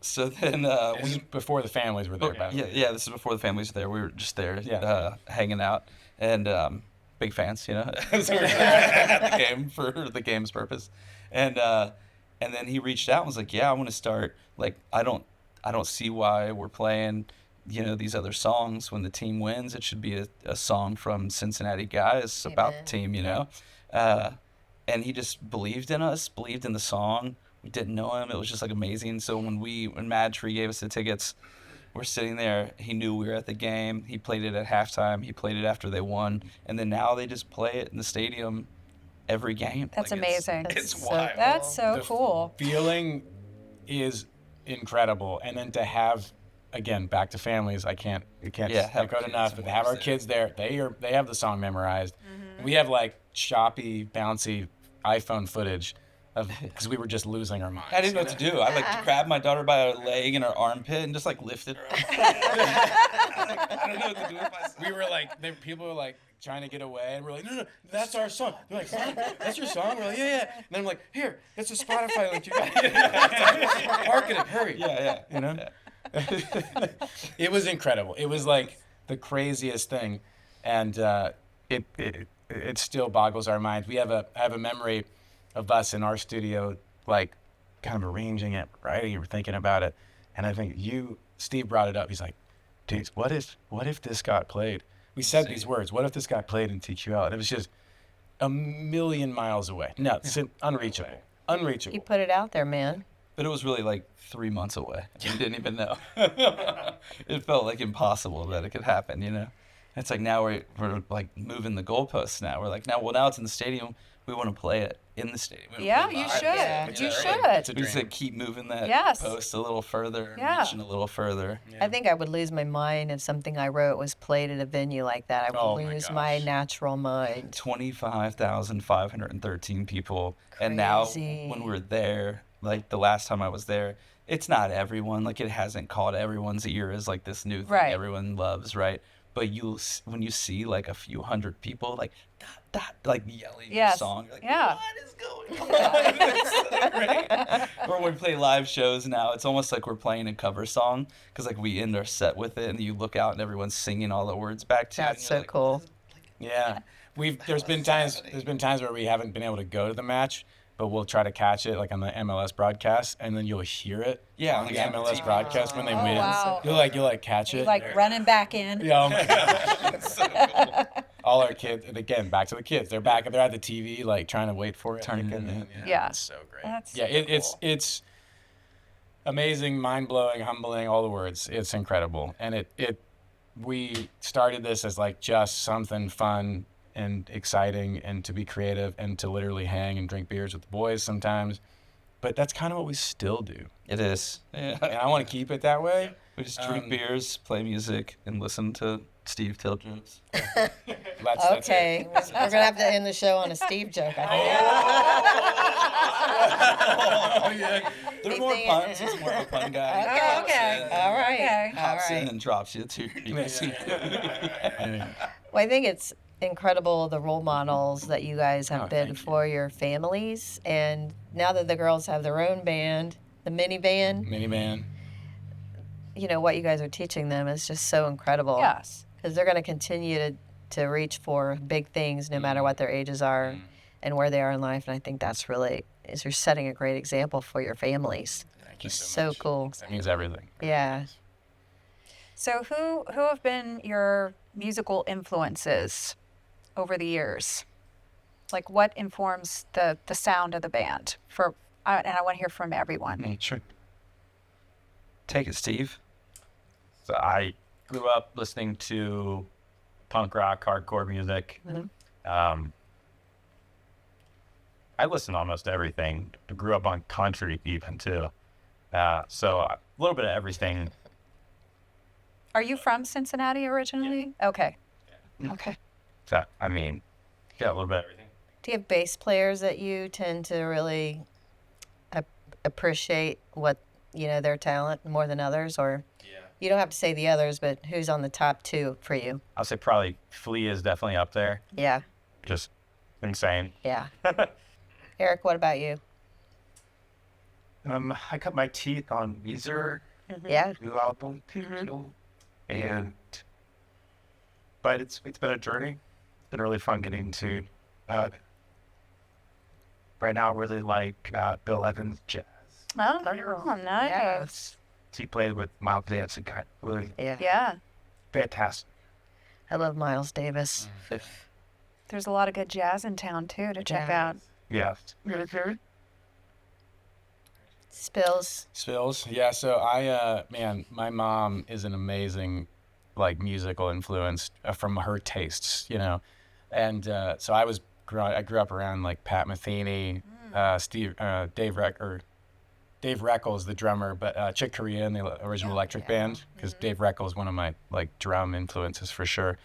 So then This we is before the families were there. by the way. yeah, this is before the families were there. We were just there, Yeah. hanging out, and big fans, you know. So we were there at the game for the game's purpose, and then he reached out and was like, "Yeah, I want to start. Like, I don't see why we're playing, you know, these other songs when the team wins. It should be a song from Cincinnati guys about the Amen. team, you know." And he just believed in us, believed in the song. We didn't know him. It was just like amazing. So when Mad Tree gave us the tickets, we're sitting there. He knew we were at the game. He played it at halftime. He played it after they won. And then now they just play it in the stadium every game. That's Like, it's- amazing. It's, That's so wild. That's so The cool. Feeling is incredible, and then to have, again, back to families. I can't Yeah, have echo it kids enough. But to have our there. kids there, they have the song memorized. We have like choppy, bouncy iPhone footage of because we were just losing our minds. I didn't know what to do. I like grabbed my daughter by her leg and her armpit and just like lifted her up. I don't know what to do with myself. We were like, people were like trying to get away, and we're like, no, that's our song. They're like, what? That's your song? We're like, yeah. And then I'm like, here, it's a Spotify link. You got market it, hurry. Yeah. You know? Yeah. It was incredible. It was like the craziest thing, and it still boggles our minds. I have a memory of us in our studio, like kind of arranging it, writing it, thinking about it, and I think Steve brought it up. He's like, dude, what if this got played? We said these words. What if this got played in TQL? And it was just a million miles away. No, it's unreachable. Unreachable. You put it out there, man. But it was really like 3 months away. You didn't even know. It felt like impossible that it could happen, you know? It's like now we're like moving the goalposts now. We're like, now it's in the stadium. We want to play it in the stadium. We Yeah, wanna play you live. should. Yeah. You It's should. a We just dream. like keep moving that Yes. post a little further, Yeah. reaching a little further. I think I would lose my mind if something I wrote was played at a venue like that. I would Oh my lose my gosh. natural mind. 25,513 people. And now Crazy. when we're there, like the last time I was there, it's not everyone. Like it hasn't caught everyone's ear as like this new thing Right. everyone loves, right? But when you see like a few hundred people like like yelling your Yes. song, you're like, Yeah. what is going on? It's so great. Or when we play live shows now, it's almost like we're playing a cover song because like we end our set with it, and you look out and everyone's singing all the words back to you. That's and so you're like, cool. Yeah, there's been times where we haven't been able to go to the match, but we'll try to catch it like on the MLS broadcast, and then you'll hear it Yeah, on like the on MLS TV. broadcast when they Oh, win. wow. You'll like catch it. Like running back in. Yeah, oh my gosh. All our kids, and again, back to the kids. They're at the TV, like trying to wait for it. Turning it thinking, in, Yeah. It's so great. That's Yeah, super it's amazing, mind blowing, humbling, all the words. It's incredible, and we started this as like just something fun and exciting, and to be creative, and to literally hang and drink beers with the boys sometimes. But that's kind of what we still do, It is. Yeah. and I want to keep it that way. We just drink Um, beers, play music, and listen to Steve tell jokes. That's Okay, we're gonna have to end the show on a Steve joke. I Oh, yeah. There are more Anything- puns. He's more of a pun guy. He Okay, hops okay. in, All right. Okay. All Hops in right. and drops you too. Well, I think it's incredible the role models that you guys have Oh, been thank you. for your families. And now that the girls have their own band, the minivan, Minivan. you know, what you guys are teaching them is just so incredible. Yes. Because they're going to continue to reach for big things no matter what their ages are and where they are in life. And I think that's you're setting a great example for your families. Thank you So much. cool. That means everything. Yeah. So who have been your musical influences over the years? Like what informs the sound of the band? And I want to hear from everyone. Sure. Take it, Steve. So I grew up listening to punk rock, hardcore music. I listened to almost everything. I grew up on country even too. So a little bit of everything. Are you from Cincinnati originally? Okay. Okay. So, I mean, yeah, a little bit of everything. Do you have bass players that you tend to really appreciate their talent more than others? Or you don't have to say the others, but who's on the top two for you? I'll say probably Flea is definitely up there. Yeah. just insane. Yeah. Eric, what about you? I cut my teeth on Weezer Yeah. new album, and but it's been a journey. It's been really fun getting to. Right now, I really like Bill Evans' jazz. Oh, nice. He played with Miles Davis and kind of really Yeah. Yeah. fantastic. I love Miles Davis. There's a lot of good jazz in town too to check out. Yeah. Spills. Spills. Yeah. So my mom is an amazing, like, musical influence from her tastes, you know, and so I grew up around like Pat Metheny, Dave Reckles, the drummer, but Chick Corea in the original Electric Band, because Dave Reckles is one of my like drum influences for sure.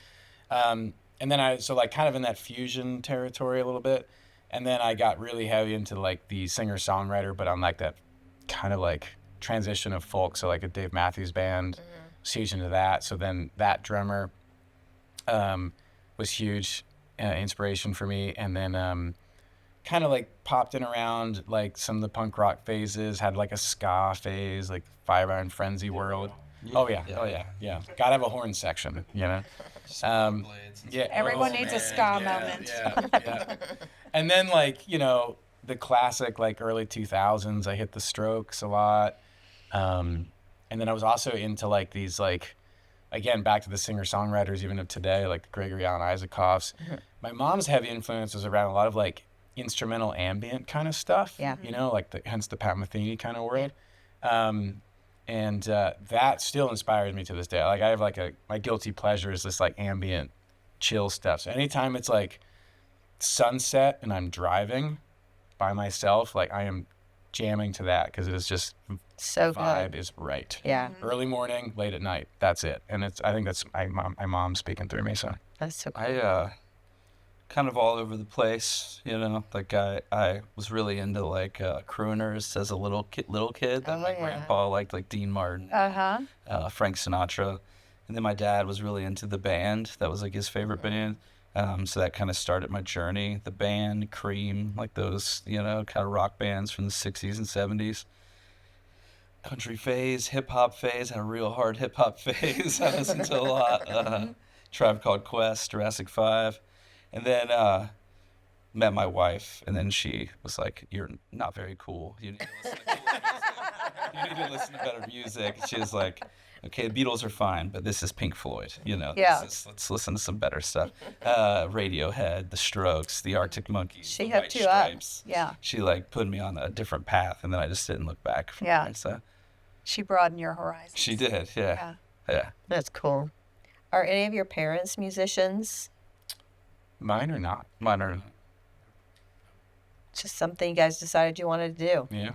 And then kind of in that fusion territory a little bit, and then I got really heavy into like the singer-songwriter, but on like that kind of like transition of folk, so like a Dave Matthews Band, was huge into that. So then that drummer was huge inspiration for me, and then kind of like popped in around like some of the punk rock phases, had like a ska phase, like Five Iron Frenzy World. Oh yeah. Gotta have a horn section, you know. Yeah, Everyone needs a ska moment. Yeah. And then like, you know, the classic like early 2000s, I hit the Strokes a lot. And then I was also into like these like, again, back to the singer-songwriters even of today, like the Gregory Alan Isaacoffs. My mom's heavy influence was around a lot of like instrumental ambient kind of stuff. Yeah. You know, like hence the Pat Metheny kind of world. And that still inspires me to this day. Like I have like my guilty pleasure is this like ambient chill stuff. So anytime it's like sunset and I'm driving by myself, like I am jamming to that because it is just So vibe good. is right. Yeah. Early morning, late at night. That's it. And I think that's my mom speaking through me. So That's so cool. I kind of all over the place, you know. Like I was really into like crooners as a little kid. Oh, My yeah. grandpa liked like Dean Martin, Frank Sinatra, and then my dad was really into the Band. That was like his favorite band. So that kind of started my journey. The Band, Cream, like those, you know, kind of rock bands from the 60s and 70s. Country phase, hip hop phase, had a real hard hip hop phase. I listened to a lot. Tribe Called Quest, Jurassic 5. And then met my wife, and then she was like, "You're not very cool. You need to listen to cool music. You need to listen to better music." She was like, "Okay, the Beatles are fine, but this is Pink Floyd. You know, Yeah. let's listen to some better stuff. Radiohead, The Strokes, The Arctic Monkeys, She The hooked White you up. Stripes." Yeah. She like put me on a different path, and then I just didn't look back. From Yeah. there, so She broadened your horizons. she did. Yeah. That's cool. Are any of your parents musicians? mine or not? Mine are. Just something you guys decided you wanted to do? Yeah.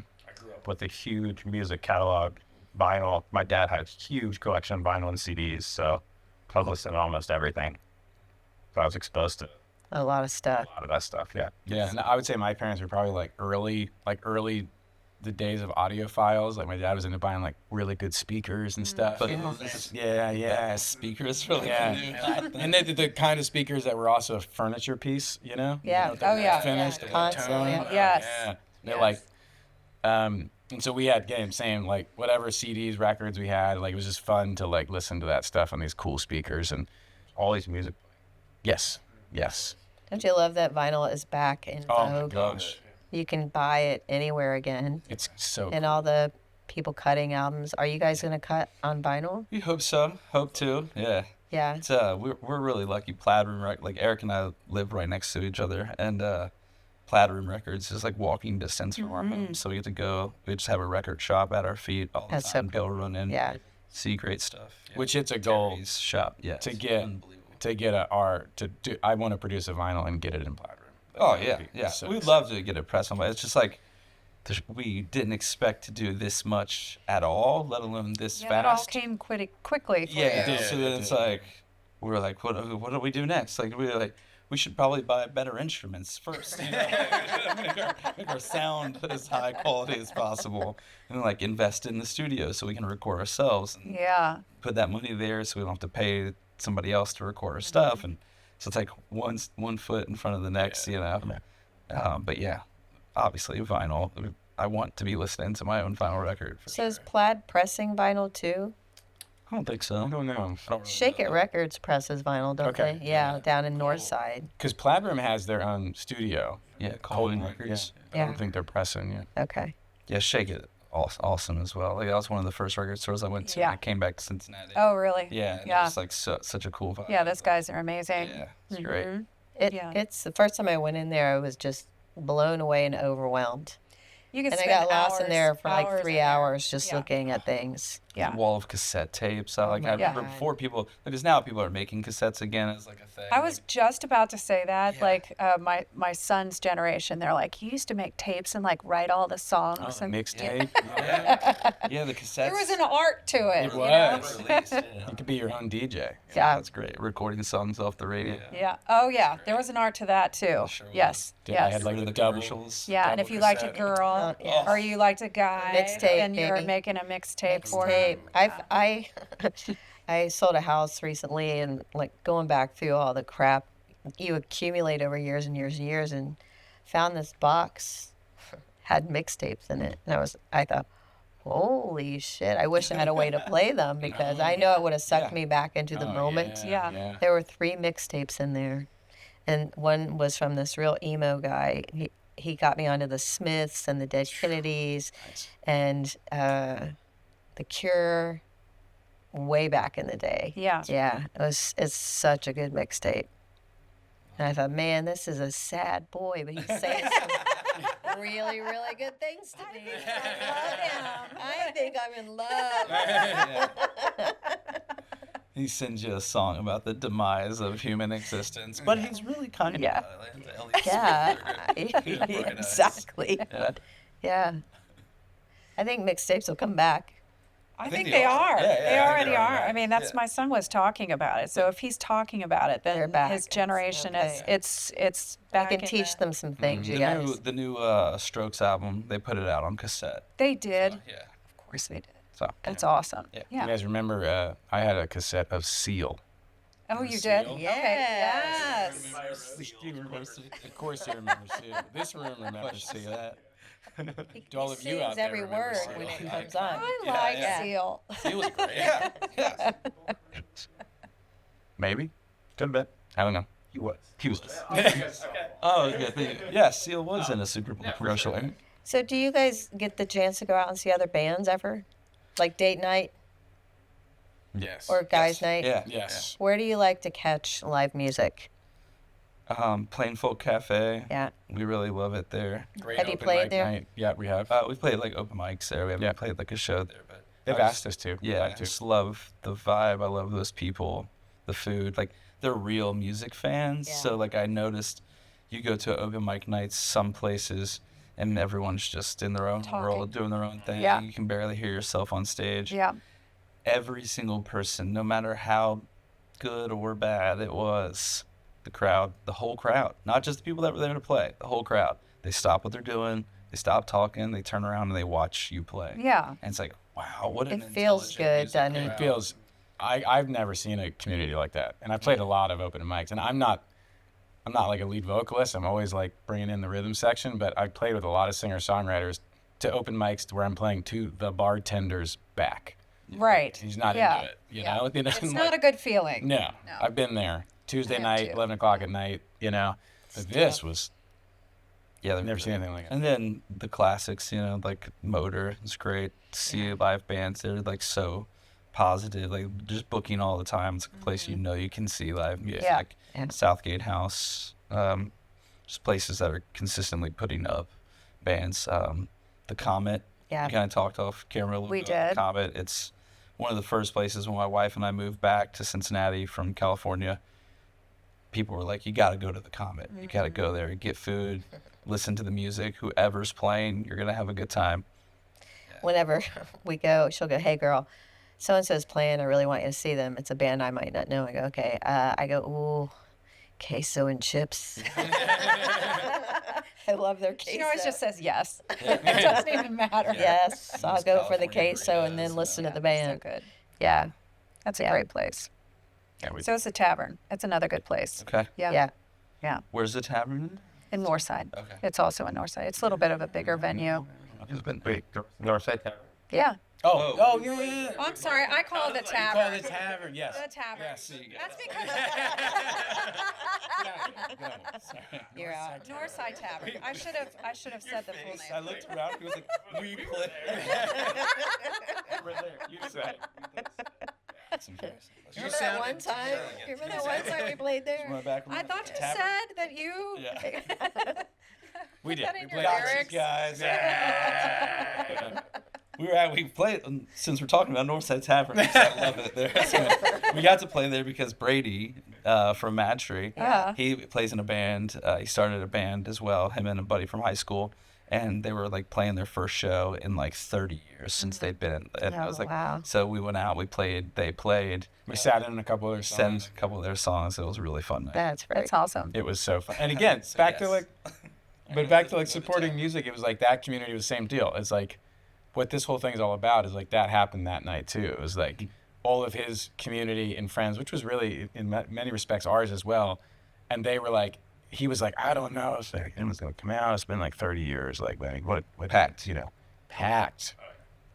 With a huge music catalog, vinyl. My dad had a huge collection of vinyl and CDs, so I was listening to almost everything. So I was exposed to A lot of stuff. a lot of that stuff. Yeah. Yeah, and I would say my parents were probably like early the days of audiophiles. Like my dad was into buying like really good speakers and stuff. But Yeah. speakers really. Yeah. And they did the kind of speakers that were also a furniture piece, you know? Yeah. You know, Oh, yeah. Finished. Yeah. and Console, tone. yeah. Yes. Yeah. They're Yes. like, and so we had, same, like whatever CDs, records we had, like it was just fun to like listen to that stuff on these cool speakers and All these music. yes. Don't you love that vinyl is back in Oh my vogue? gosh. You can buy it anywhere again. It's so And all the people cutting albums. Are you guys going to cut on vinyl? We hope so. Hope to. Yeah. Yeah. It's we're really lucky. Plaid Room like Eric and I live right next to each other, and Plaid Room Records is like walking distance from our home, so we get to go. We just have a record shop at our feet all the That's so time. Be able to run in, Yeah. see great stuff. Yeah. Which it's a goal Terry's shop, yeah, to it's get unbelievable. to get a art to do. I want to produce a vinyl and get it in Plaid Room. Oh That would yeah, be yeah. so We'd exciting. love to get it pressed on, but it's just like we didn't expect to do this much at all, let alone this Yeah, it all fast. came quickly. For Yeah, you. so then it's like we're like, what do we do next? Like we're like, we should probably buy better instruments first. You know? make our sound as high quality as possible, and like invest in the studio so we can record ourselves and Yeah. put that money there so we don't have to pay somebody else to record our stuff. And So it's like one foot in front of the next, you know. But yeah, obviously vinyl. I want to be listening to my own vinyl record. For So sure. is Plaid pressing vinyl too? I don't think so. I don't know. I don't really Shake It know. Records presses vinyl, don't Okay. they? Yeah, down in Northside. Because Plaid Room has their own studio. Yeah, Colton Colton Records. Records. I Yeah. don't think they're pressing. Yeah. Okay. Yeah, Shake It, awesome as well. Like that was one of the first record stores I went to Yeah. when I came back to Cincinnati. Oh, really? Yeah, and Yeah. it was like such a cool vibe. Yeah, those guys are amazing. Yeah, it's great. Yeah. It's the first time I went in there, I was just blown away and overwhelmed. You can And I spend got lost in there for like hours 3 in there. hours just Yeah. looking at things. Yeah. Wall of cassette tapes. I my I remember God. before people, because now people are making cassettes again as like a thing. I was like, just about to say that, Yeah. like my son's generation, they're like, you used to make tapes and like write all the songs, and Mixtape. yeah, the cassettes. there was an art to it. It you was. know? Released, yeah. You could be your own DJ. Yeah. That's great. Recording songs off the radio. Yeah. Oh yeah, there was an art to that too. Sure was. Yes. Yeah, I Yes. had like Rid of the the double. commercials. Yeah, and if double you liked a cassette. girl yeah. or you liked a guy, Mixtape, and you were baby. making a mixtape for Mixtape. him. I sold a house recently, and like going back through all the crap you accumulate over years and years and years, and found this box had mixtapes in it, and I thought, holy shit! I wish I had a way to play them because I know it would have sucked me back into the Oh, moment. Yeah. There were 3 mixtapes in there, and one was from this real emo guy. He got me onto the Smiths and the Dead Kennedys, and the Cure, way back in the day. Yeah. Yeah, it's such a good mixtape. And I thought, man, this is a sad boy, but he's saying some really, really good things to me. I think I'm in love. He sends you a song about the demise of human existence, but he's really kind Yeah. about it. Like, at least Yeah, Good boy, nice. exactly. Yeah. Yeah. I think mixtapes will come back. I think think they they are. are. Yeah, yeah, I They think already they are, are. yeah. I mean, that's Yeah. my son was talking about it. So if he's talking about it, They're then back. his generation Okay. it's I back. can in teach the- them some things, you The guys. new Strokes album, they put it out on cassette. They did. Yeah. Of course they did. So That's awesome. Yeah. You guys remember? I had a cassette of Seal. Oh, you did? Seal? Yes. Of course, you remember Seal. This room remembers Seal. that. To all He of you sings out there every remember word Seal. when it comes on. I Yeah, like yeah. Seal. Seal was great. Yeah. Yeah. Maybe. Could have been. I don't know. He was. He was. Oh, yeah. Seal was in a Super Bowl commercial. So do you guys get the chance to go out and see other bands ever? Like date night Yes. or guys night? Yeah. Yes. Where do you like to catch live music? Plain Folk Cafe. Yeah. We really love it there. Great Have you open played mic there? night. Yeah, we have. We played like open mics there. We haven't Yeah. played like a show there, but They've I just- asked us to. Yeah, I Like to. just love the vibe. I love those people, the food. Like they're real music fans. Yeah. So like I noticed, you go to open mic nights some places, and everyone's just in their own world, doing their own thing. Yeah. You can barely hear yourself on stage. Yeah. Every single person, no matter how good or bad it was, the crowd, the whole crowd, not just the people that were there to play, the whole crowd. They stop what they're doing. They stop talking. They turn around and they watch you play. Yeah. And it's like, wow, what an It feels intelligent good, music doesn't it? It crowd. feels. I've never seen a community like that, and I've played a lot of open mics, and I'm not like a lead vocalist. I'm always like bringing in the rhythm section, but I've played with a lot of singer songwriters to open mics where I'm playing to the bartender's back. Right. He's not Yeah. into it, you know. You know, It's like- not a good feeling. No, I've been there Tuesday have night, too. 11 o'clock at night. You know, but this was. Yeah, I've never seen anything like it. And then the classics, like Motor is great. To see live bands, they're like so positive, like just booking all the time. It's a place you know you can see live music. Yeah. Yeah. Southgate House, just places that are consistently putting up bands. The Comet, Yeah. we kind of talked off camera a little We bit about did. the Comet. It's one of the first places when my wife and I moved back to Cincinnati from California. People were like, you got to go to the Comet. You got to go there, get food, listen to the music. Whoever's playing, you're going to have a good time. Whenever we go, she'll go, hey, girl, so-and-so's playing. I really want you to see them. It's a band I might not know. I go, okay. I go, ooh, queso and chips. I love their queso. She always just says yes. It doesn't even matter. Yes, I'll go for the California queso and burritos, then listen to the So band. good. Yeah. That's a Yeah. great place. So it's the tavern. It's another good place. Okay. Yeah. Yeah. Where's the tavern? In Northside. Okay. It's also in Northside. It's a little bit of a bigger venue. It's been wait, Northside Tavern. Yeah. Oh, yeah. Oh, I'm sorry. I call it the You tavern. call it a tavern, yes. The tavern. Yes. That's because You're out. Northside Tavern. I should have said the full I name. looked around. He was like, "We play." Right there. You said. Remember that one time? Remember that one time we played there? I thought you said that you. Yeah. We did. that in We your played. lyrics? guys. We played since we're talking about Northside Tavern. I love it there. So we got to play there because Brady from Mad Tree, he plays in a band. He started a band as well. Him and a buddy from high school, and they were like playing their first show in like 30 years since they'd been. And I was like, wow. so we went out. We played. They played. We sat in a couple of their Sang songs. a couple of their songs. It was a really fun night. That's right. That's awesome. It was so fun. And again, back to like supporting music. It was like that community was the same deal. It's like what this whole thing is all about is like that happened that night too. It was like all of his community and friends, which was really in many respects ours as well. And they were like, he was like, I don't know if it was gonna come out. It's been like 30 years. Like what Packed. you know, packed.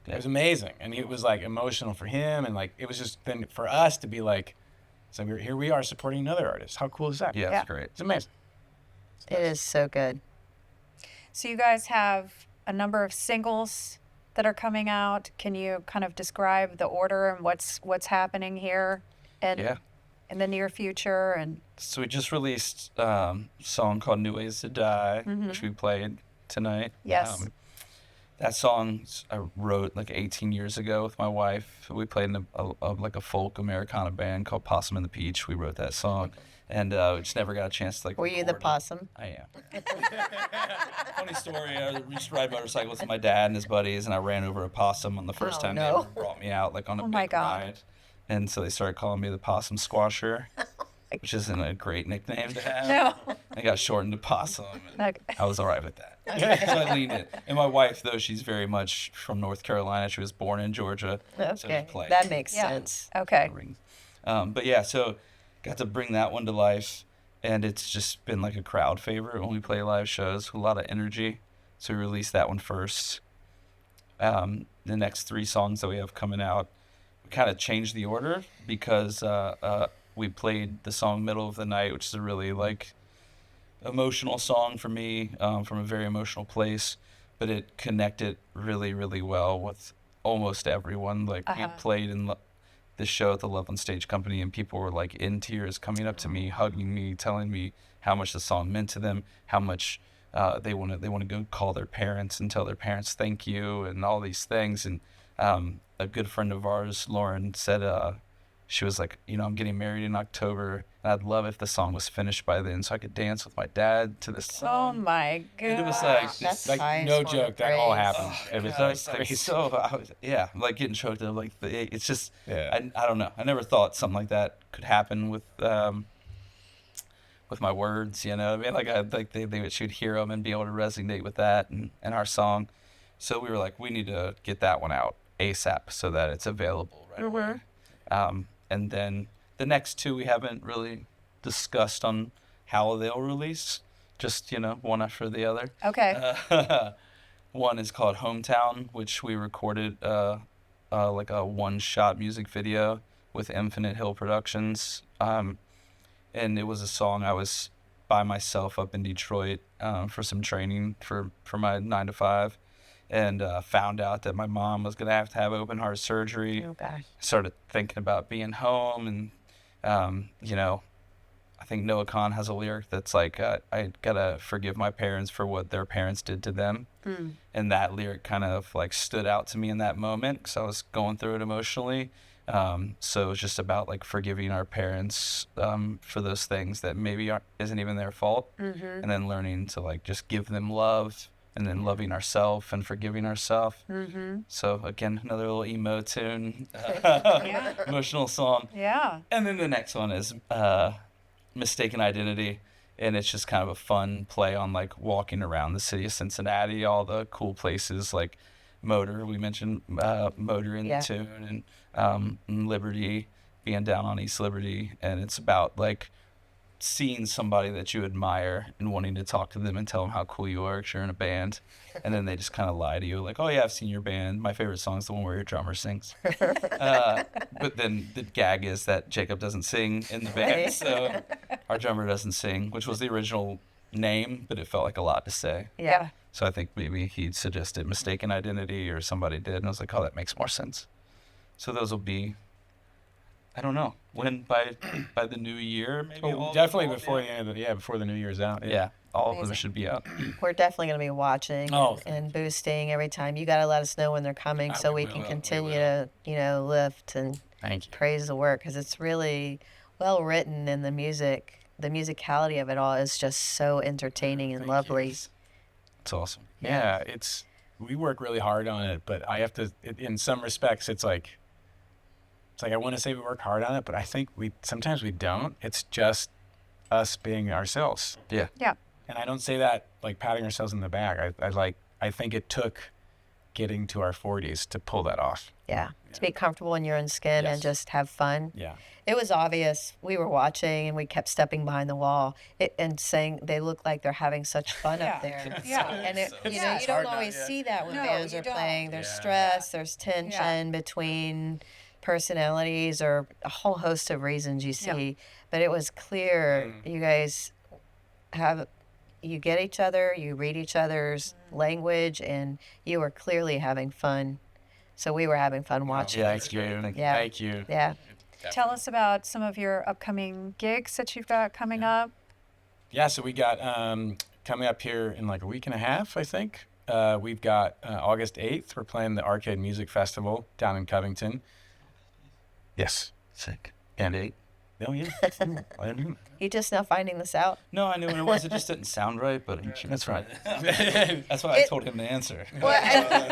It was amazing, and it was like emotional for him, and like it was just then for us to be like, so here we are supporting another artist. How cool is that? Yeah, it's great. It's amazing. It is so good. So you guys have a number of singles that are coming out. Can you kind of describe the order and what's happening here and Yeah. in the near future? And So we just released a song called New Ways to Die, which we played tonight. Yes. That song I wrote like 18 years ago with my wife. We played in a folk Americana band called Possum and the Peach. We wrote that song, and we just never got a chance to like. Were you the record it. possum? I am. Funny story. I used to ride motorcycles with my dad and his buddies, and I ran over a possum on the first Oh, time no. they ever brought me out, like on a Oh, my big God. ride. And so they started calling me the Possum Squasher, which isn't a great nickname to have. no. I got shortened to Possum, and Okay. I was all right with that. So I leaned in. And my wife, though, she's very much from North Carolina. She was born in Georgia. So Okay. we play That makes Yeah. sense. Okay. rings. But yeah, so got to bring that one to life, and it's just been like a crowd favorite when we play live shows. A lot of energy. So we released that one first. The next 3 songs that we have coming out, we kind of changed the order because we played the song Middle of the Night, which is a really like emotional song for me, from a very emotional place, but it connected really, really well with almost everyone. Like we played in the show at the Loveland Stage Company, and people were like in tears, coming up to me, hugging me, telling me how much the song meant to them, how much they want to go call their parents and tell their parents thank you and all these things. And a good friend of ours, Lauren, said she was like, I'm getting married in October, and I'd love if the song was finished by then so I could dance with my dad to this Oh song. my And it was god. like, That's Like highest no form of joke, that all praise. happened. It was I was like, crazy. I'm like getting choked up. Like it's just, Yeah. I don't know. I never thought something like that could happen with my words. You know, what I mean, like she would hear them and be able to resonate with that and our song. So we were like, we need to get that one out ASAP so that it's available right away. And then the next 2 we haven't really discussed on how they'll release. Just one after the other. Okay. One is called Hometown, which we recorded like a one-shot music video with Infinite Hill Productions. And it was a song I was by myself up in Detroit for some training for my 9 to 5, and found out that my mom was going to have open heart surgery. Oh, gosh. Started thinking about being home, and I think Noah Kahn has a lyric that's like, I gotta forgive my parents for what their parents did to them. And that lyric kind of like stood out to me in that moment because I was going through it emotionally. So it was just about like forgiving our parents for those things that maybe isn't even their fault, and then learning to like just give them love, and then loving ourselves and forgiving ourselves. So again, another little emo tune, emotional song. Yeah. And then the next one is Mistaken Identity, and it's just kind of a fun play on like walking around the city of Cincinnati, all the cool places like Motor. We mentioned Motor in Yeah. the tune, and Liberty, being down on East Liberty, and it's about like seeing somebody that you admire and wanting to talk to them and tell them how cool you are because you're in a band, and then they just kind of lie to you like, oh yeah, I've seen your band. My favorite song is the one where your drummer sings. But then the gag is that Jacob doesn't sing in the band, so our drummer doesn't sing, which was the original name, but it felt like a lot to say. Yeah. So I think maybe he suggested mistaken identity or somebody did, and I was like, oh, that makes more sense. So those will be, I don't know, when by the new year, maybe. Oh, definitely before the end of before the new year's out. Yeah, all of them Amazing. should be out. We're definitely going to be watching Oh, and boosting every time. You got to let us know when they're coming so we can continue to, lift and Thank you. praise the work because it's really well written and the musicality of it all is just so entertaining and lovely. It's awesome. Yeah, we work really hard on it, but I have to. In some respects, it's like I want to say we work hard on it, but I think sometimes we don't. It's just us being ourselves. Yeah. Yeah. And I don't say that like patting ourselves in the back. I think it took getting to our 40s to pull that off. Yeah. To be comfortable in your own skin and Yes. just have fun. Yeah. It was obvious. We were watching and we kept stepping behind the wall and saying they look like they're having such fun up there. Yeah. And it, It's you hard don't not- always yeah. see that when No, bands you are don't. playing. There's Yeah. stress, there's tension between personalities or a whole host of reasons you see. Yeah. But it was clear you guys you get each other, you read each other's language, and you were clearly having fun. So we were having fun watching. Yeah, Thank you. Yeah. Thank you. Yeah. Tell us about some of your upcoming gigs that you've got coming up. Yeah, so we got coming up here in like a week and a half, I think. We've got August 8th. We're playing the Arcade Music Festival down in Covington. Yes. Sick. And Date? Oh, yeah. I knew. You just now finding this out? No, I knew when it was. It just didn't sound right, but That's right. that's why I told him the answer. Well,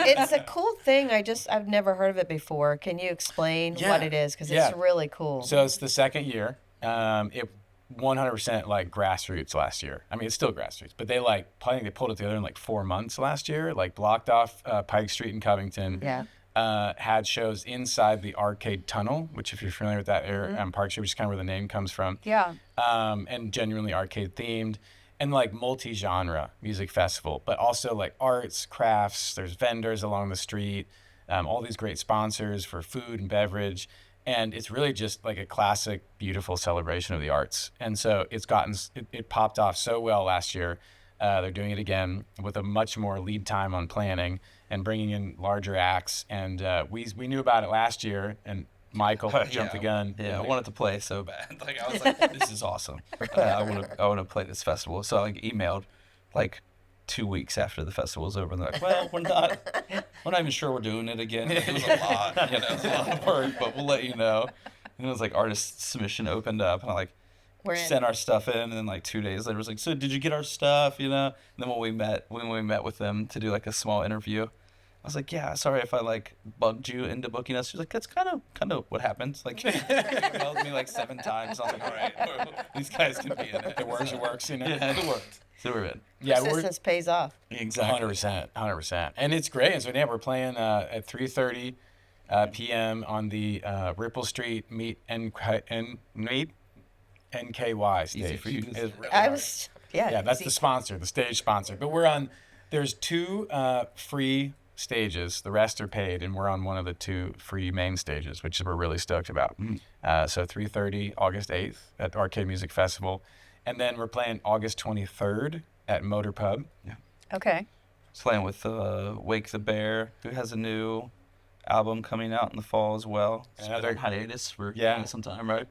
it's a cool thing. I've never heard of it before. Can you explain what it is? Because it's really cool. So it's the second year. It 100% like grassroots last year. I mean, it's still grassroots, but they pulled it together in like 4 months last year. Like blocked off Pike Street in Covington. Yeah. Had shows inside the arcade tunnel, which if you're familiar with that area, Park Street, which is kind of where the name comes from. Yeah. And genuinely arcade themed and like multi-genre music festival, but also like arts, crafts, there's vendors along the street, all these great sponsors for food and beverage. And it's really just like a classic, beautiful celebration of the arts. And so it popped off so well last year. They're doing it again with a much more lead time on planning and bringing in larger acts. And we knew about it last year, and Michael jumped the gun. Yeah, I wanted to play so bad. Like I was like, this is awesome. I want to play this festival. So I like emailed like 2 weeks after the festival was over, and they're like, well, we're not even sure we're doing it again. It was a lot, it's a lot of work, but we'll let you know. And it was like artist submission opened up, and I like sent our stuff in, and then like 2 days later it was like, so did you get our stuff? And then when we met with them to do like a small interview, I was like, yeah, sorry if I like bugged you into booking us. She's like, that's kind of what happens. Like, she emailed me like 7 times. I was like, all right, these guys can be in it. It works, Yeah, it worked. So we're in. Yeah, Persistence pays off. Exactly. 100%. And it's great. And so we're playing at 3:30 p.m. on the Ripple Street Meet NKY stage. Easy for you to say. Yeah, that's the sponsor, the stage sponsor. But there's 2 free stages. The rest are paid, and we're on one of the 2 free main stages, which we're really stoked about. So 3:30, August 8th at Arcade Music Festival. And then we're playing August 23rd at Motor Pub. Yeah. Okay. Playing with Wake the Bear, who has a new album coming out in the fall as well. Another hiatus for Yeah. some time, right?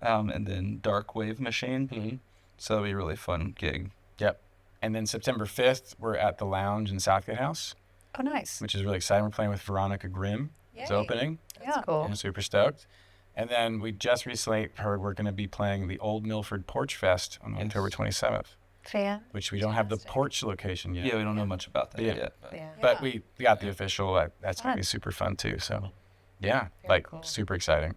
And then Dark Wave Machine. Mm-hmm. So it'll be a really fun gig. Yep. And then September 5th, we're at the Lounge in Southgate House, Oh, nice. which is really exciting. We're playing with Veronica Grimm. It's Yay. opening. Yeah. Cool. I'm super stoked. And then we just recently heard we're going to be playing the Old Milford Porch Fest on October 27th, Fan. which we don't have the porch location yet. Yeah, we don't know much about that Yeah. yet. But Yeah. But we got the official. That's going Fun. to be super fun too. So, yeah, cool. super exciting.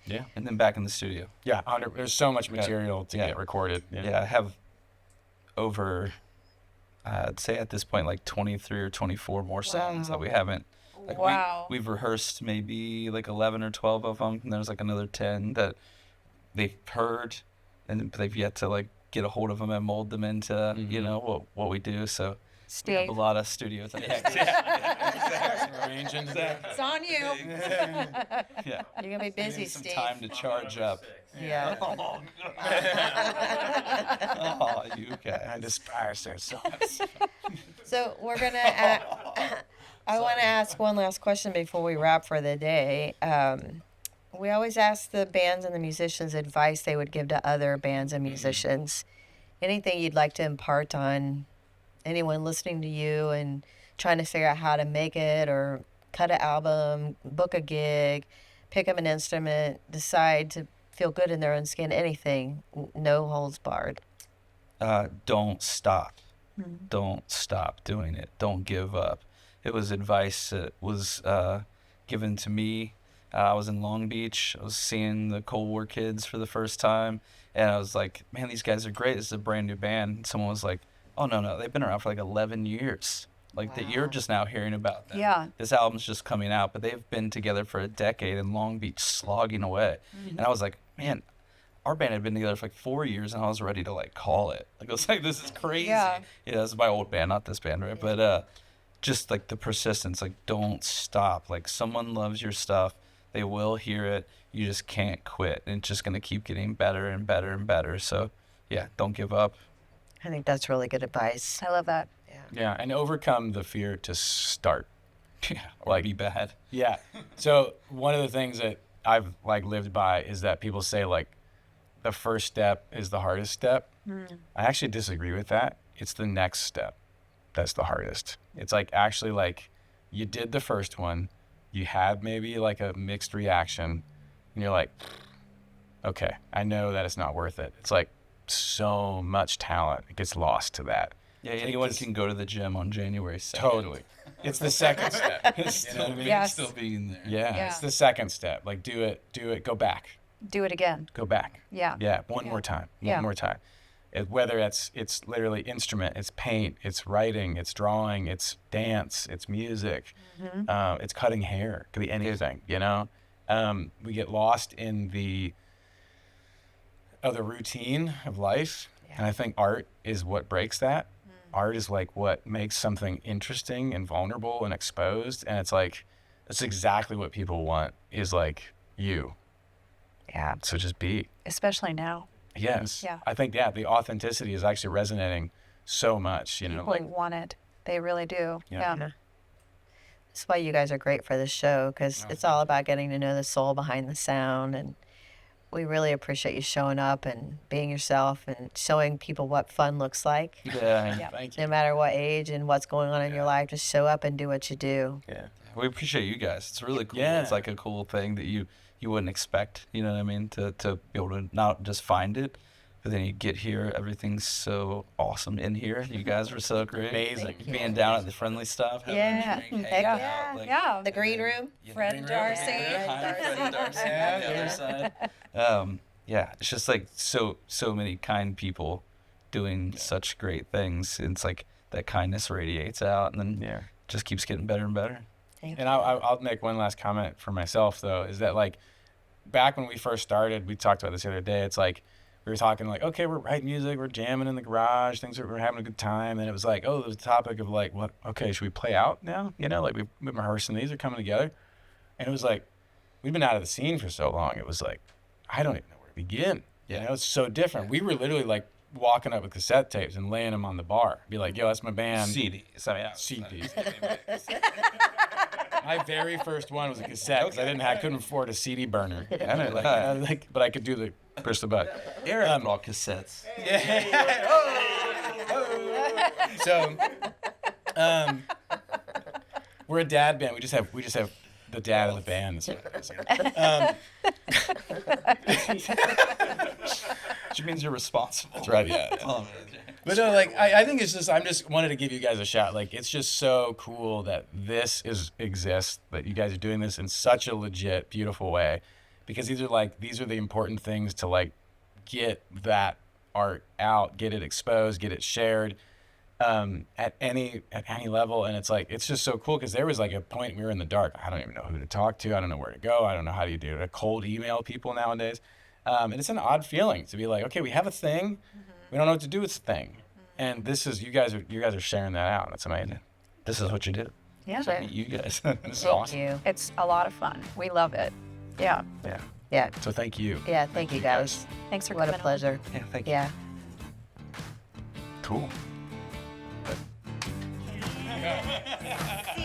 Yeah. And then back in the studio. Yeah. There's so much material to Yeah. get recorded. Yeah, I have over, I'd say at this point, like 23 or 24 more songs that we haven't Like Wow. we've rehearsed maybe like 11 or 12 of them, and there's like another 10 that they've heard, and they've yet to like get a hold of them and mold them into you know what we do. So we have Steve, a lot of studio things. Arranging. it's on you. Yeah. You're gonna be busy, Some Steve. time to charge up. Yeah. Oh, you guys. I despise their songs. So we're gonna. I want to ask one last question before we wrap for the day. We always ask the bands and the musicians advice they would give to other bands and musicians. Anything you'd like to impart on anyone listening to you and trying to figure out how to make it or cut an album, book a gig, pick up an instrument, decide to feel good in their own skin, anything, no holds barred. Don't stop. Don't stop doing it. Don't give up. It was advice that was given to me. I was in Long Beach. I was seeing the Cold War Kids for the first time, and I was like, man, these guys are great. This is a brand new band. Someone was like, oh, no, they've been around for like 11 years. Like that you're just now hearing about them. Yeah. This album's just coming out, but they've been together for a decade in Long Beach slogging away. And I was like, man, our band had been together for like 4 years, and I was ready to like call it. Like I was like, this is crazy. Yeah. You know, this is my old band, not this band, right? But just like the persistence, like don't stop. Like someone loves your stuff. They will hear it. You just can't quit. And it's just going to keep getting better and better and better. So, yeah, don't give up. I think that's really good advice. I love that. Yeah, and overcome the fear to start. Yeah, like be bad. Yeah. So one of the things that I've like lived by is that people say like the first step is the hardest step. I actually disagree with that. It's the next step that's the hardest. It's like actually like you did the first one, you had maybe like a mixed reaction, and you're like, okay, I know that it's not worth it. It's like so much talent. It gets lost to that. Yeah, anyone can go to the gym on January 2nd. Totally. It's the second step. It's You know what I mean? Yes. still being there. Yeah, Yeah. it's the second step. Like do it, go back. Do it again. Go back. Yeah. Yeah, one more time. One more time. Whether it's literally instrument, it's paint, it's writing, it's drawing, it's dance, it's music, it's cutting hair. It could be anything, you know? We get lost in the routine of life. And I think art is what breaks that. Art is like what makes something interesting and vulnerable and exposed. And it's like, that's exactly what people want is like you. Yeah. So just be. Especially now. Yes. Yeah. I think, the authenticity is actually resonating so much, you know. People want it. They really do. Yeah. Yeah. That's why you guys are great for this show, because it's all about getting to know the soul behind the sound. And we really appreciate you showing up and being yourself and showing people what fun looks like. Yeah. Thank you. No matter what age and what's going on in your life, just show up and do what you do. Yeah. We appreciate you guys. It's really cool. Yeah. It's like a cool thing that you wouldn't expect, you know what I mean, to be able to not just find it, but then you get here, everything's so awesome in here. You guys were so great. Amazing. Being down at the friendly stuff, having Yeah. a drink, Heck hanging yeah. out. Like, Yeah. The green room. you know, Fred green room, Darcy. Hi, Fred Darcy on the other side. Yeah, it's just like so many kind people doing such great things. It's like that kindness radiates out, and then just keeps getting better and better. And I'll make one last comment for myself, though, is that, like, back when we first started, we talked about this the other day, it's like, we were talking like, okay, we're writing music, we're jamming in the garage, we're having a good time. And it was like, oh, there was a topic of like, what, okay, should we play out now? You know, like we've been rehearsing, these are coming together. And it was like, we've been out of the scene for so long. It was like, I don't even know where to begin. You know, it's so different. We were literally like walking up with cassette tapes and laying them on the bar. Be like, yo, that's my band. CDs. I mean, CDs. My very first one was a cassette because I couldn't afford a CD burner. But I could do the push the button. Eric brought cassettes. So, we're a dad band. We just have the dad of the band. Which means you're responsible. That's right. Yeah. Oh, man. But no, like I think it's just I wanted to give you guys a shot. Like it's just so cool that this exists, that you guys are doing this in such a legit, beautiful way, because these are the important things to like get that art out, get it exposed, get it shared, at any level, and it's just so cool because there was like a point we were in the dark. I don't even know who to talk to. I don't know where to go. I don't know how do you do it. A cold email people nowadays, and it's an odd feeling to be like, okay, we have a thing, we don't know what to do with the thing, and this is you guys are sharing that out. That's amazing. This is what you do. Yeah. Meet you guys. This is Thank awesome. you. It's a lot of fun. We love it. Yeah. Yeah. Yeah. So thank you. Yeah. Thank you guys. Thanks for What a coming on. pleasure. Yeah, thank you. Yeah. Cool. See